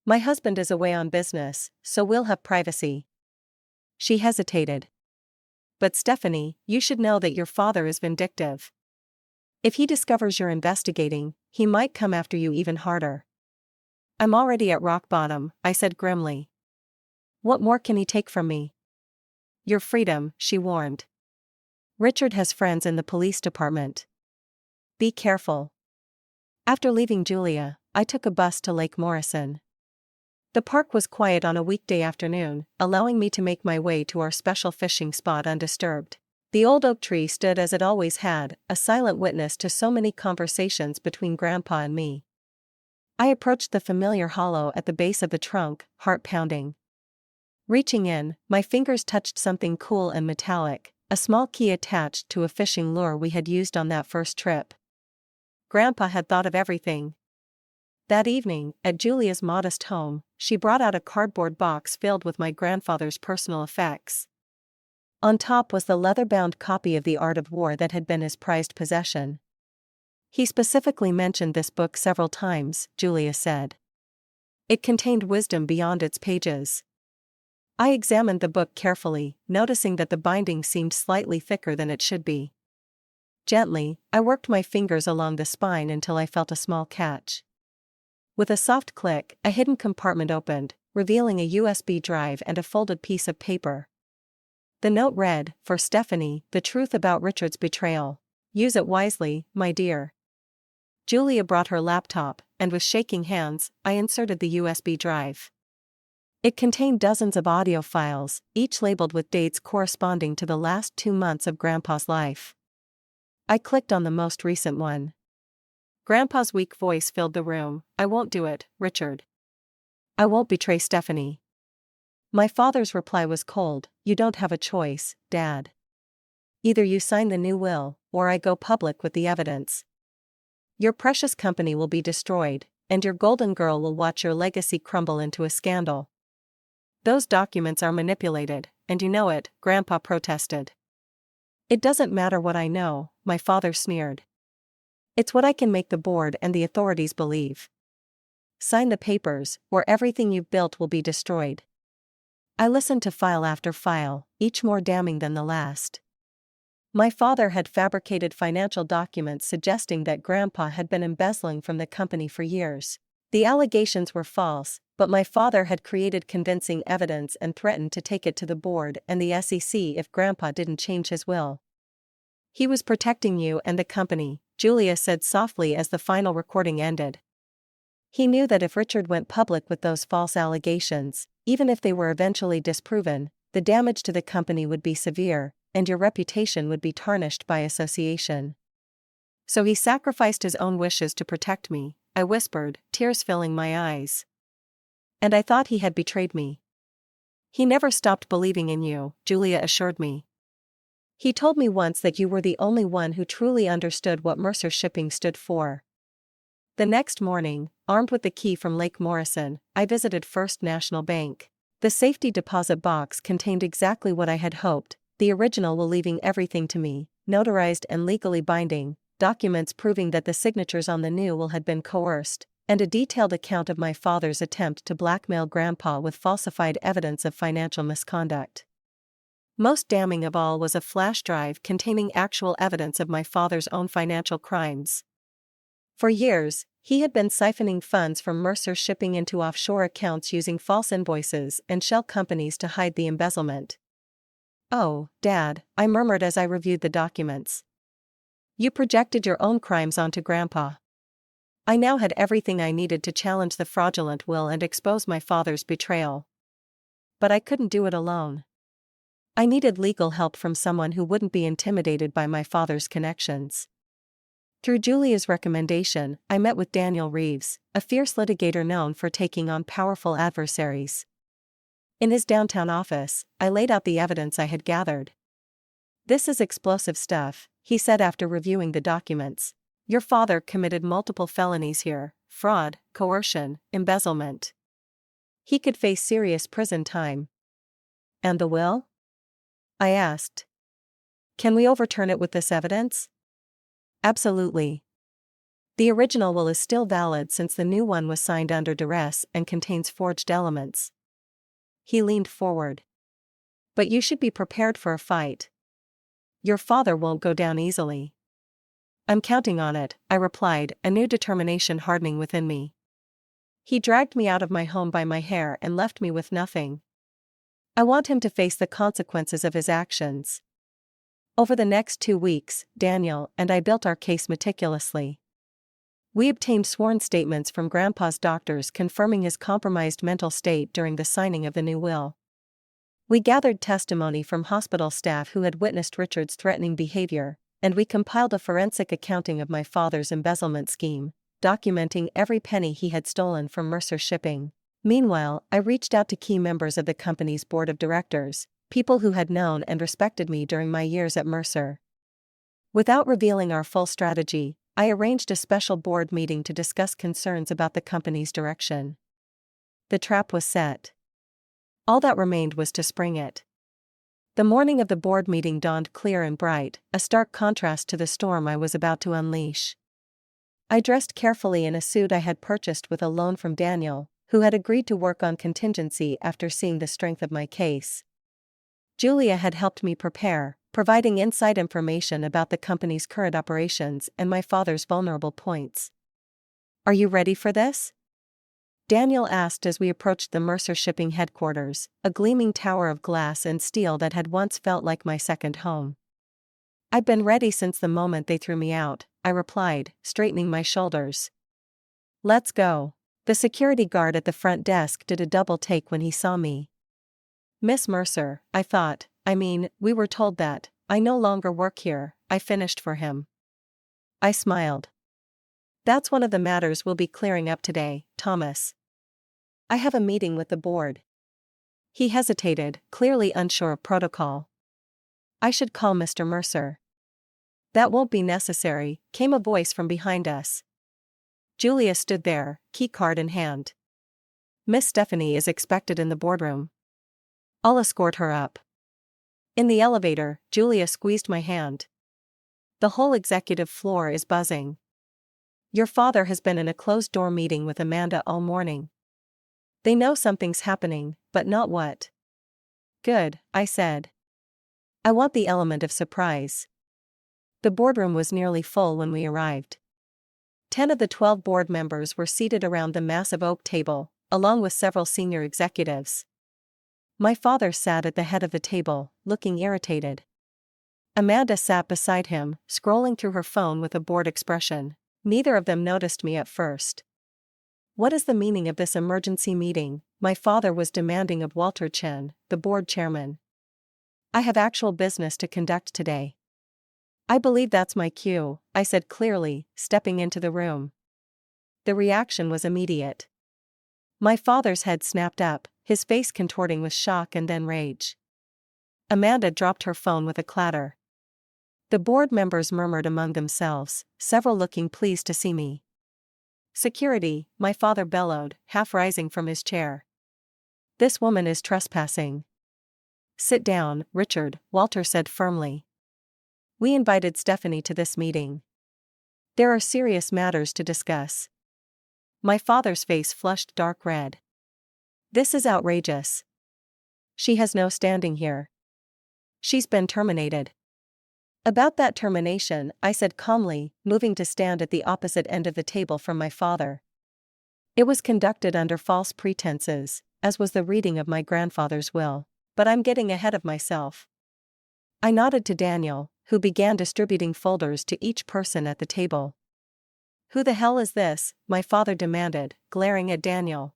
My husband is away on business, so we'll have privacy. She hesitated. But Stephanie, you should know that your father is vindictive. If he discovers you're investigating, he might come after you even harder. I'm already at rock bottom, I said grimly. What more can he take from me? Your freedom, she warned. Richard has friends in the police department. Be careful. After leaving Julia, I took a bus to Lake Morrison. The park was quiet on a weekday afternoon, allowing me to make my way to our special fishing spot undisturbed. The old oak tree stood as it always had, a silent witness to so many conversations between Grandpa and me. I approached the familiar hollow at the base of the trunk, heart pounding. Reaching in, my fingers touched something cool and metallic, a small key attached to a fishing lure we had used on that first trip. Grandpa had thought of everything. That evening, at Julia's modest home, she brought out a cardboard box filled with my grandfather's personal effects. On top was the leather-bound copy of The Art of War that had been his prized possession. He specifically mentioned this book several times, Julia said. It contained wisdom beyond its pages. I examined the book carefully, noticing that the binding seemed slightly thicker than it should be. Gently, I worked my fingers along the spine until I felt a small catch. With a soft click, a hidden compartment opened, revealing a USB drive and a folded piece of paper. The note read, "For Stephanie, the truth about Richard's betrayal. Use it wisely, my dear." Julia brought her laptop, and with shaking hands, I inserted the USB drive. It contained dozens of audio files, each labeled with dates corresponding to the last 2 months of Grandpa's life. I clicked on the most recent one. Grandpa's weak voice filled the room. "I won't do it, Richard. I won't betray Stephanie." My father's reply was cold. "You don't have a choice, Dad. Either you sign the new will, or I go public with the evidence. Your precious company will be destroyed, and your golden girl will watch your legacy crumble into a scandal." "Those documents are manipulated, and you know it," Grandpa protested. "It doesn't matter what I know," my father sneered. "It's what I can make the board and the authorities believe. Sign the papers, or everything you've built will be destroyed." I listened to file after file, each more damning than the last. My father had fabricated financial documents suggesting that Grandpa had been embezzling from the company for years. The allegations were false, but my father had created convincing evidence and threatened to take it to the board and the SEC if Grandpa didn't change his will. "He was protecting you and the company," Julia said softly as the final recording ended. "He knew that if Richard went public with those false allegations, even if they were eventually disproven, the damage to the company would be severe, and your reputation would be tarnished by association. So he sacrificed his own wishes to protect me," I whispered, tears filling my eyes. "And I thought he had betrayed me." "He never stopped believing in you," Julia assured me. "He told me once that you were the only one who truly understood what Mercer Shipping stood for." The next morning, armed with the key from Lake Morrison, I visited First National Bank. The safety deposit box contained exactly what I had hoped, the original will leaving everything to me, notarized and legally binding, documents proving that the signatures on the new will had been coerced, and a detailed account of my father's attempt to blackmail Grandpa with falsified evidence of financial misconduct. Most damning of all was a flash drive containing actual evidence of my father's own financial crimes. For years, he had been siphoning funds from Mercer Shipping into offshore accounts using false invoices and shell companies to hide the embezzlement. "Oh, Dad," I murmured as I reviewed the documents. "You projected your own crimes onto Grandpa." I now had everything I needed to challenge the fraudulent will and expose my father's betrayal. But I couldn't do it alone. I needed legal help from someone who wouldn't be intimidated by my father's connections. Through Julia's recommendation, I met with Daniel Reeves, a fierce litigator known for taking on powerful adversaries. In his downtown office, I laid out the evidence I had gathered. "This is explosive stuff," he said after reviewing the documents. "Your father committed multiple felonies here: fraud, coercion, embezzlement. He could face serious prison time." "And the will?" I asked. "Can we overturn it with this evidence?" "Absolutely. The original will is still valid since the new one was signed under duress and contains forged elements." He leaned forward. "But you should be prepared for a fight. Your father won't go down easily." "I'm counting on it," I replied, a new determination hardening within me. "He dragged me out of my home by my hair and left me with nothing. I want him to face the consequences of his actions." Over the next 2 weeks, Daniel and I built our case meticulously. We obtained sworn statements from Grandpa's doctors confirming his compromised mental state during the signing of the new will. We gathered testimony from hospital staff who had witnessed Richard's threatening behavior, and we compiled a forensic accounting of my father's embezzlement scheme, documenting every penny he had stolen from Mercer Shipping. Meanwhile, I reached out to key members of the company's board of directors, people who had known and respected me during my years at Mercer. Without revealing our full strategy, I arranged a special board meeting to discuss concerns about the company's direction. The trap was set. All that remained was to spring it. The morning of the board meeting dawned clear and bright, a stark contrast to the storm I was about to unleash. I dressed carefully in a suit I had purchased with a loan from Daniel, who had agreed to work on contingency after seeing the strength of my case. Julia had helped me prepare, providing inside information about the company's current operations and my father's vulnerable points. "Are you ready for this?" Daniel asked as we approached the Mercer Shipping headquarters, a gleaming tower of glass and steel that had once felt like my second home. "I've been ready since the moment they threw me out," I replied, straightening my shoulders. "Let's go." The security guard at the front desk did a double take when he saw me. "Miss Mercer, I thought, we were told that I no longer work here," I finished for him. I smiled. "That's one of the matters we'll be clearing up today, Thomas. I have a meeting with the board." He hesitated, clearly unsure of protocol. "I should call Mr. Mercer." "That won't be necessary," came a voice from behind us. Julia stood there, keycard in hand. "Miss Stephanie is expected in the boardroom. I'll escort her up." In the elevator, Julia squeezed my hand. "The whole executive floor is buzzing. Your father has been in a closed-door meeting with Amanda all morning. They know something's happening, but not what." "Good," I said. "I want the element of surprise." The boardroom was nearly full when we arrived. 10 of the 12 board members were seated around the massive oak table, along with several senior executives. My father sat at the head of the table, looking irritated. Amanda sat beside him, scrolling through her phone with a bored expression. Neither of them noticed me at first. "What is the meaning of this emergency meeting?" my father was demanding of Walter Chen, the board chairman. "I have actual business to conduct today." "I believe that's my cue," I said clearly, stepping into the room. The reaction was immediate. My father's head snapped up, his face contorting with shock and then rage. Amanda dropped her phone with a clatter. The board members murmured among themselves, several looking pleased to see me. "Security," my father bellowed, half rising from his chair. "This woman is trespassing." "Sit down, Richard," Walter said firmly. "We invited Stephanie to this meeting. There are serious matters to discuss." My father's face flushed dark red. "This is outrageous. She has no standing here. She's been terminated." "About that termination," I said calmly, moving to stand at the opposite end of the table from my father. "It was conducted under false pretenses, as was the reading of my grandfather's will, but I'm getting ahead of myself." I nodded to Daniel, who began distributing folders to each person at the table. "Who the hell is this?" my father demanded, glaring at Daniel.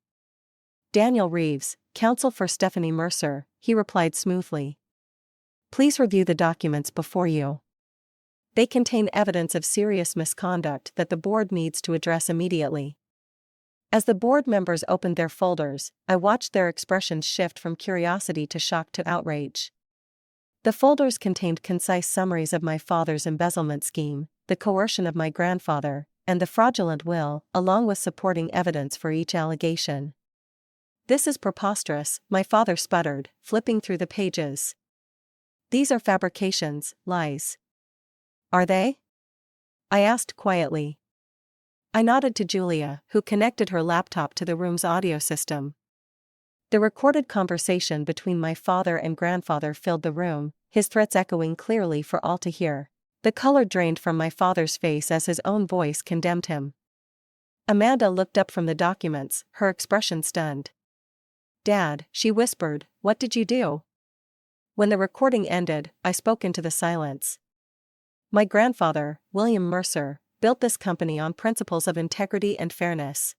"Daniel Reeves, counsel for Stephanie Mercer," he replied smoothly. "Please review the documents before you. They contain evidence of serious misconduct that the board needs to address immediately." As the board members opened their folders, I watched their expressions shift from curiosity to shock to outrage. The folders contained concise summaries of my father's embezzlement scheme, the coercion of my grandfather, and the fraudulent will, along with supporting evidence for each allegation. "This is preposterous," my father sputtered, flipping through the pages. "These are fabrications, lies." "Are they?" I asked quietly. I nodded to Julia, who connected her laptop to the room's audio system. The recorded conversation between my father and grandfather filled the room, his threats echoing clearly for all to hear. The color drained from my father's face as his own voice condemned him. Amanda looked up from the documents, her expression stunned. "Dad," she whispered, "what did you do?" When the recording ended, I spoke into the silence. "My grandfather, William Mercer, built this company on principles of integrity and fairness.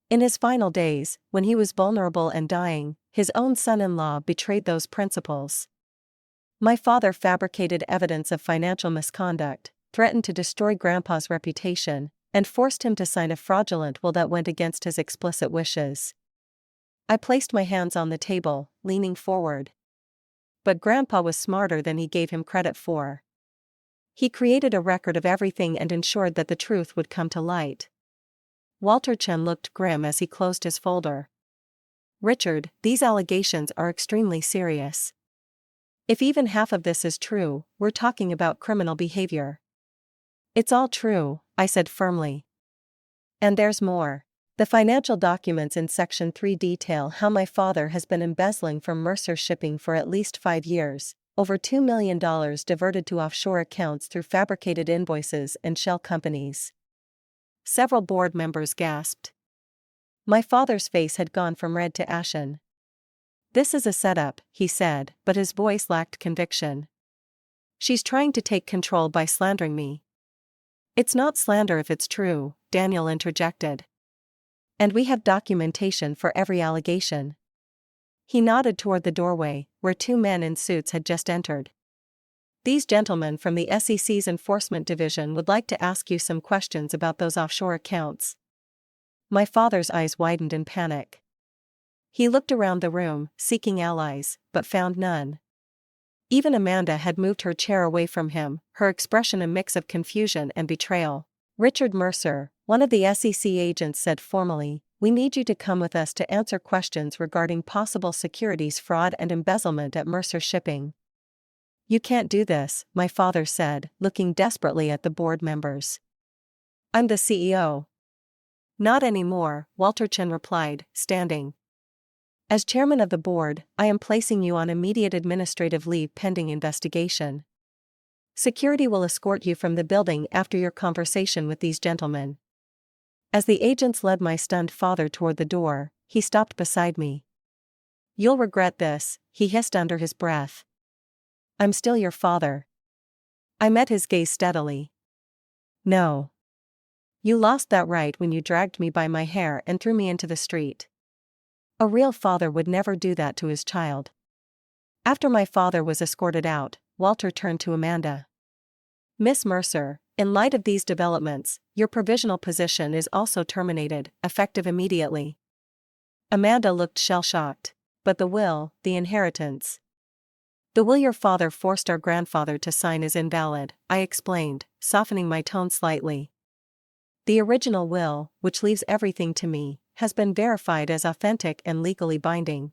In his final days, when he was vulnerable and dying, his own son-in-law betrayed those principles. My father fabricated evidence of financial misconduct, threatened to destroy Grandpa's reputation, and forced him to sign a fraudulent will that went against his explicit wishes. I placed my hands on the table, leaning forward. But Grandpa was smarter than he gave him credit for. He created a record of everything and ensured that the truth would come to light. Walter Chen looked grim as he closed his folder. Richard, these allegations are extremely serious. If even half of this is true, we're talking about criminal behavior. It's all true, I said firmly. And there's more. The financial documents in Section 3 detail how my father has been embezzling from Mercer Shipping for at least 5 years, over $2 million diverted to offshore accounts through fabricated invoices and shell companies. Several board members gasped. My father's face had gone from red to ashen. This is a setup, he said, but his voice lacked conviction. She's trying to take control by slandering me. It's not slander if it's true, Daniel interjected. And we have documentation for every allegation. He nodded toward the doorway, where 2 men in suits had just entered. These gentlemen from the SEC's Enforcement Division would like to ask you some questions about those offshore accounts. My father's eyes widened in panic. He looked around the room, seeking allies, but found none. Even Amanda had moved her chair away from him, her expression a mix of confusion and betrayal. Richard Mercer, one of the SEC agents, said formally, "We need you to come with us to answer questions regarding possible securities fraud and embezzlement at Mercer Shipping." "You can't do this," my father said, looking desperately at the board members. "I'm the CEO." "Not anymore," Walter Chen replied, standing. "As chairman of the board, I am placing you on immediate administrative leave pending investigation. Security will escort you from the building after your conversation with these gentlemen." As the agents led my stunned father toward the door, he stopped beside me. "You'll regret this," he hissed under his breath. "I'm still your father." I met his gaze steadily. "No. You lost that right when you dragged me by my hair and threw me into the street. A real father would never do that to his child." After my father was escorted out, Walter turned to Amanda. "Miss Mercer, in light of these developments, your provisional position is also terminated, effective immediately." Amanda looked shell-shocked. "But the will, the inheritance." "The will your father forced our grandfather to sign is invalid," I explained, softening my tone slightly. "The original will, which leaves everything to me, has been verified as authentic and legally binding."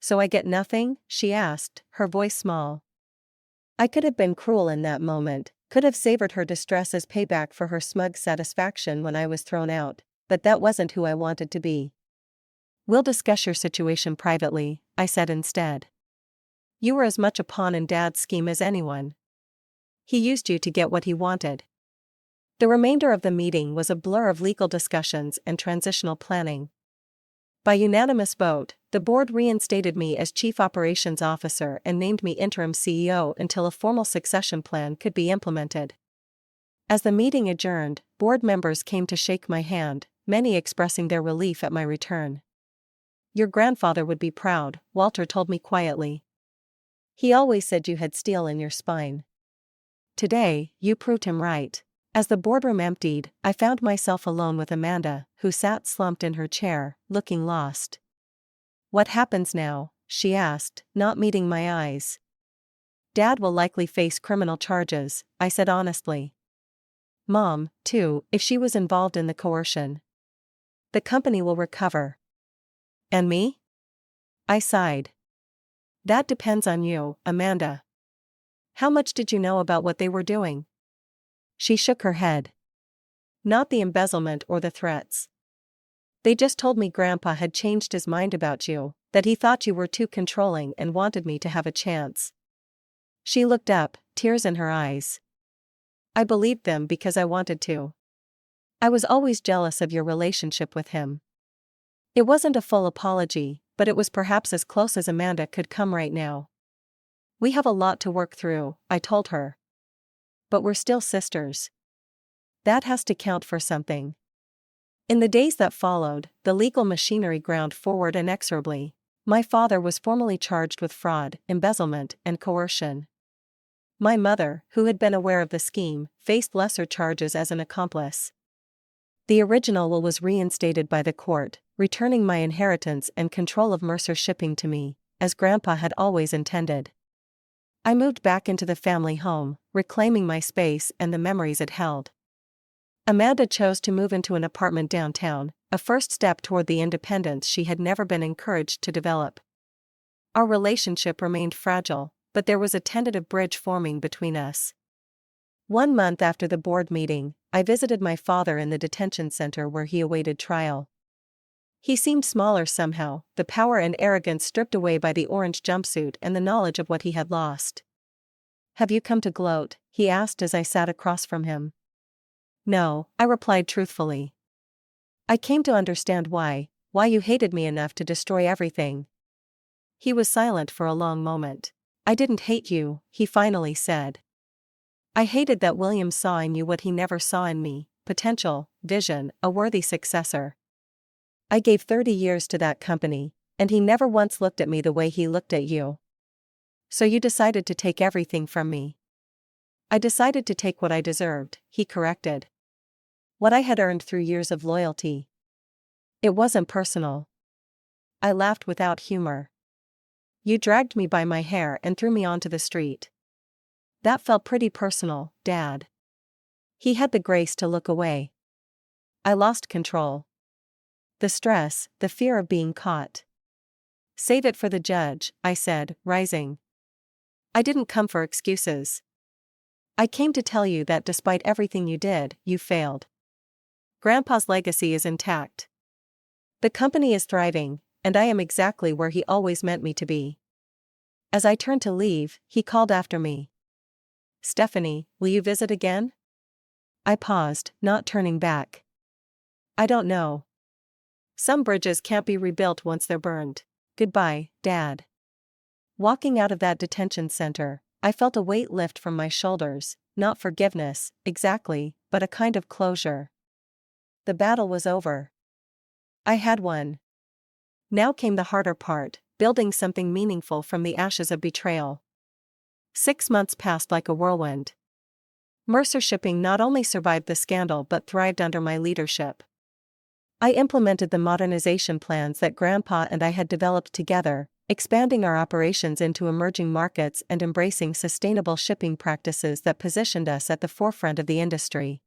"So I get nothing?" she asked, her voice small. I could have been cruel in that moment, could have savored her distress as payback for her smug satisfaction when I was thrown out, but that wasn't who I wanted to be. "We'll discuss your situation privately," I said instead. "You were as much a pawn in Dad's scheme as anyone. He used you to get what he wanted." The remainder of the meeting was a blur of legal discussions and transitional planning. By unanimous vote, the board reinstated me as Chief Operations Officer and named me interim CEO until a formal succession plan could be implemented. As the meeting adjourned, board members came to shake my hand, many expressing their relief at my return. "Your grandfather would be proud," Walter told me quietly. "He always said you had steel in your spine. Today, you proved him right." As the boardroom emptied, I found myself alone with Amanda, who sat slumped in her chair, looking lost. "What happens now?" she asked, not meeting my eyes. "Dad will likely face criminal charges," I said honestly. "Mom, too, if she was involved in the coercion. The company will recover." "And me?" I sighed. "That depends on you, Amanda. How much did you know about what they were doing?" She shook her head. "Not the embezzlement or the threats. They just told me Grandpa had changed his mind about you, that he thought you were too controlling and wanted me to have a chance." She looked up, tears in her eyes. "I believed them because I wanted to. I was always jealous of your relationship with him." It wasn't a full apology, but it was perhaps as close as Amanda could come right now. "We have a lot to work through," I told her. "But we're still sisters." That has to count for something. In the days that followed, the legal machinery ground forward inexorably. My father was formally charged with fraud, embezzlement, and coercion. My mother, who had been aware of the scheme, faced lesser charges as an accomplice. The original will was reinstated by the court, returning my inheritance and control of Mercer Shipping to me, as Grandpa had always intended. I moved back into the family home, reclaiming my space and the memories it held. Amanda chose to move into an apartment downtown, a first step toward the independence she had never been encouraged to develop. Our relationship remained fragile, but there was a tentative bridge forming between us. 1 month after the board meeting, I visited my father in the detention center where he awaited trial. He seemed smaller somehow, the power and arrogance stripped away by the orange jumpsuit and the knowledge of what he had lost. "Have you come to gloat?" he asked as I sat across from him. "No," I replied truthfully. "I came to understand why you hated me enough to destroy everything." He was silent for a long moment. "I didn't hate you," he finally said. "I hated that William saw in you what he never saw in me, potential, vision, a worthy successor. I gave 30 years to that company, and he never once looked at me the way he looked at you. So you decided to take everything from me." "I decided to take what I deserved," he corrected. "What I had earned through years of loyalty. It wasn't personal." I laughed without humor. "You dragged me by my hair and threw me onto the street. That felt pretty personal, Dad." He had the grace to look away. "I lost control. The stress, the fear of being caught." "Save it for the judge," I said, rising. "I didn't come for excuses. I came to tell you that despite everything you did, you failed. Grandpa's legacy is intact. The company is thriving, and I am exactly where he always meant me to be." As I turned to leave, he called after me. "Stephanie, will you visit again?" I paused, not turning back. "I don't know. Some bridges can't be rebuilt once they're burned. Goodbye, Dad." Walking out of that detention center, I felt a weight lift from my shoulders, not forgiveness, exactly, but a kind of closure. The battle was over. I had won. Now came the harder part, building something meaningful from the ashes of betrayal. 6 months passed like a whirlwind. Mercer Shipping not only survived the scandal but thrived under my leadership. I implemented the modernization plans that Grandpa and I had developed together, expanding our operations into emerging markets and embracing sustainable shipping practices that positioned us at the forefront of the industry.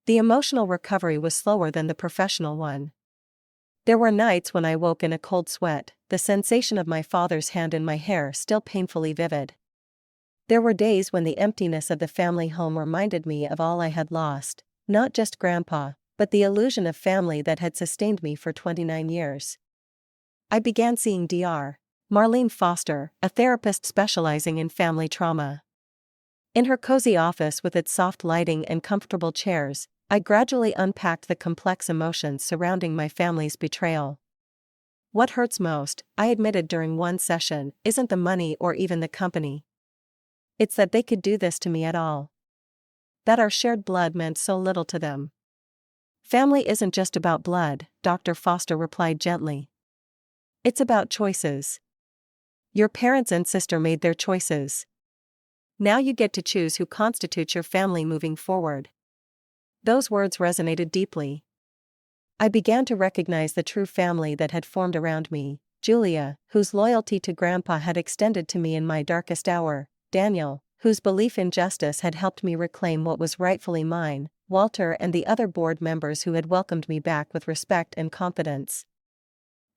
The emotional recovery was slower than the professional one. There were nights when I woke in a cold sweat, the sensation of my father's hand in my hair still painfully vivid. There were days when the emptiness of the family home reminded me of all I had lost, not just Grandpa, but the illusion of family that had sustained me for 29 years. I began seeing Dr. Marlene Foster, a therapist specializing in family trauma. In her cozy office with its soft lighting and comfortable chairs, I gradually unpacked the complex emotions surrounding my family's betrayal. "What hurts most," I admitted during one session, "isn't the money or even the company. It's that they could do this to me at all. That our shared blood meant so little to them." "Family isn't just about blood," Dr. Foster replied gently. "It's about choices. Your parents and sister made their choices. Now you get to choose who constitutes your family moving forward." Those words resonated deeply. I began to recognize the true family that had formed around me: Julia, whose loyalty to Grandpa had extended to me in my darkest hour; Daniel, whose belief in justice had helped me reclaim what was rightfully mine; Walter and the other board members who had welcomed me back with respect and confidence.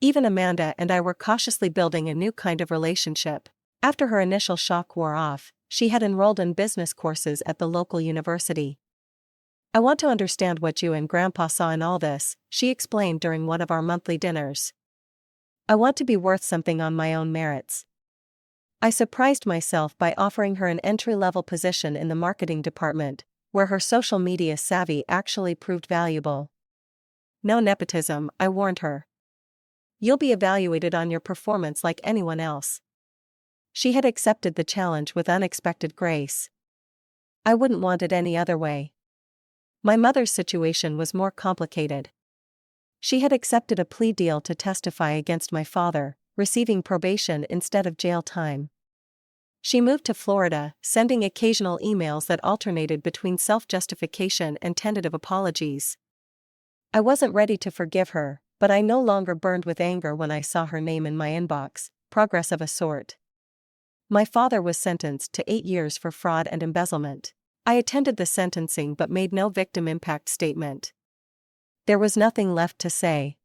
Even Amanda and I were cautiously building a new kind of relationship. After her initial shock wore off, she had enrolled in business courses at the local university. "I want to understand what you and Grandpa saw in all this," she explained during one of our monthly dinners. "I want to be worth something on my own merits." I surprised myself by offering her an entry-level position in the marketing department, where her social media savvy actually proved valuable. "No nepotism," I warned her. "You'll be evaluated on your performance like anyone else." She had accepted the challenge with unexpected grace. "I wouldn't want it any other way." My mother's situation was more complicated. She had accepted a plea deal to testify against my father, receiving probation instead of jail time. She moved to Florida, sending occasional emails that alternated between self-justification and tentative apologies. I wasn't ready to forgive her, but I no longer burned with anger when I saw her name in my inbox. Progress of a sort. My father was sentenced to 8 years for fraud and embezzlement. I attended the sentencing but made no victim impact statement. There was nothing left to say.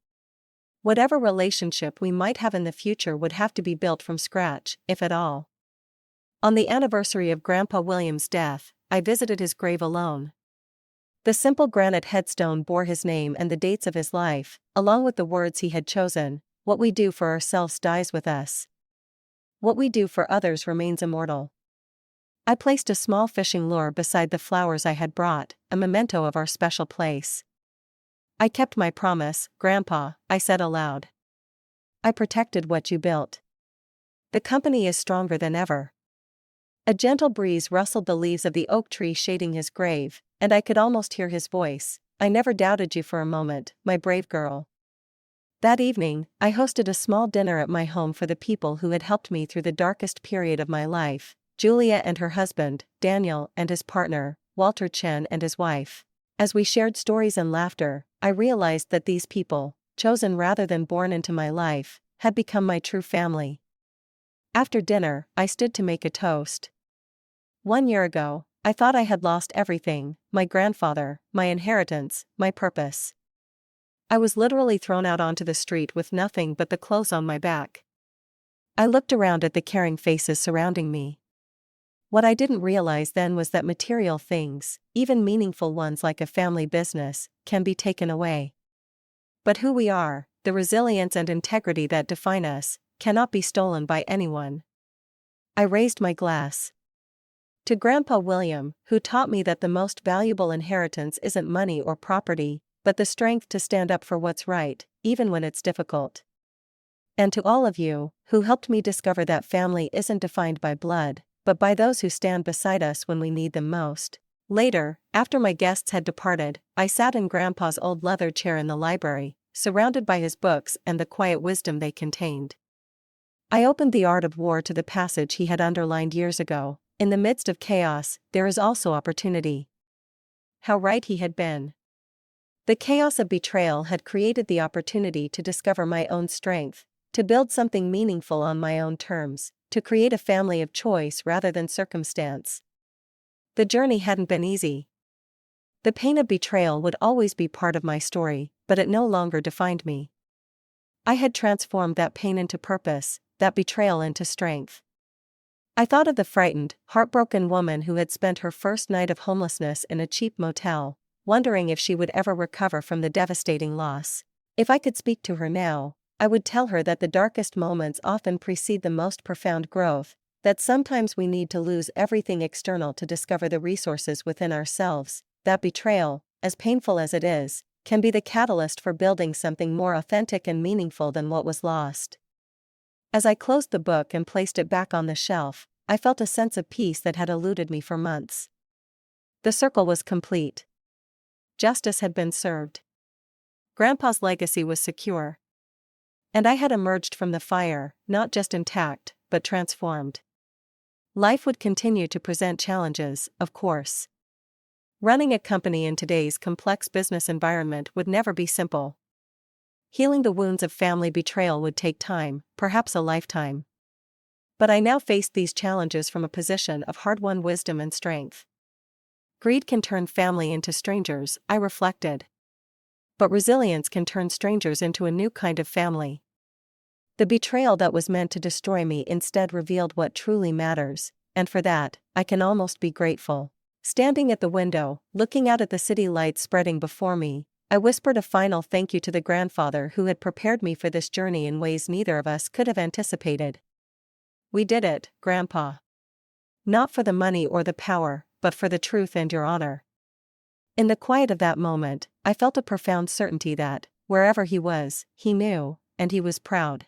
Whatever relationship we might have in the future would have to be built from scratch, if at all. On the anniversary of Grandpa William's death, I visited his grave alone. The simple granite headstone bore his name and the dates of his life, along with the words he had chosen: "What we do for ourselves dies with us. What we do for others remains immortal." I placed a small fishing lure beside the flowers I had brought, a memento of our special place. "I kept my promise, Grandpa," I said aloud. "I protected what you built. The company is stronger than ever." A gentle breeze rustled the leaves of the oak tree shading his grave, and I could almost hear his voice. "I never doubted you for a moment, my brave girl." That evening, I hosted a small dinner at my home for the people who had helped me through the darkest period of my life: Julia and her husband, Daniel and his partner, Walter Chen and his wife. As we shared stories and laughter, I realized that these people, chosen rather than born into my life, had become my true family. After dinner, I stood to make a toast. 1 year ago, I thought I had lost everything: my grandfather, my inheritance, my purpose. I was literally thrown out onto the street with nothing but the clothes on my back. I looked around at the caring faces surrounding me. What I didn't realize then was that material things, even meaningful ones like a family business, can be taken away. But who we are, the resilience and integrity that define us, cannot be stolen by anyone. I raised my glass to Grandpa William, who taught me that the most valuable inheritance isn't money or property, but the strength to stand up for what's right, even when it's difficult. And to all of you, who helped me discover that family isn't defined by blood, but by those who stand beside us when we need them most. Later, after my guests had departed, I sat in Grandpa's old leather chair in the library, surrounded by his books and the quiet wisdom they contained. I opened The Art of War to the passage he had underlined years ago: "In the midst of chaos, there is also opportunity." How right he had been. The chaos of betrayal had created the opportunity to discover my own strength, to build something meaningful on my own terms, to create a family of choice rather than circumstance. The journey hadn't been easy. The pain of betrayal would always be part of my story, but it no longer defined me. I had transformed that pain into purpose, that betrayal into strength. I thought of the frightened, heartbroken woman who had spent her first night of homelessness in a cheap motel, wondering if she would ever recover from the devastating loss. If I could speak to her now, I would tell her that the darkest moments often precede the most profound growth, that sometimes we need to lose everything external to discover the resources within ourselves, that betrayal, as painful as it is, can be the catalyst for building something more authentic and meaningful than what was lost. As I closed the book and placed it back on the shelf, I felt a sense of peace that had eluded me for months. The circle was complete. Justice had been served. Grandpa's legacy was secure. And I had emerged from the fire, not just intact, but transformed. Life would continue to present challenges, of course. Running a company in today's complex business environment would never be simple. Healing the wounds of family betrayal would take time, perhaps a lifetime. But I now faced these challenges from a position of hard-won wisdom and strength. Greed can turn family into strangers, I reflected. But resilience can turn strangers into a new kind of family. The betrayal that was meant to destroy me instead revealed what truly matters, and for that, I can almost be grateful. Standing at the window, looking out at the city lights spreading before me, I whispered a final thank you to the grandfather who had prepared me for this journey in ways neither of us could have anticipated. We did it, Grandpa. Not for the money or the power, but for the truth and your honor. In the quiet of that moment, I felt a profound certainty that, wherever he was, he knew, and he was proud.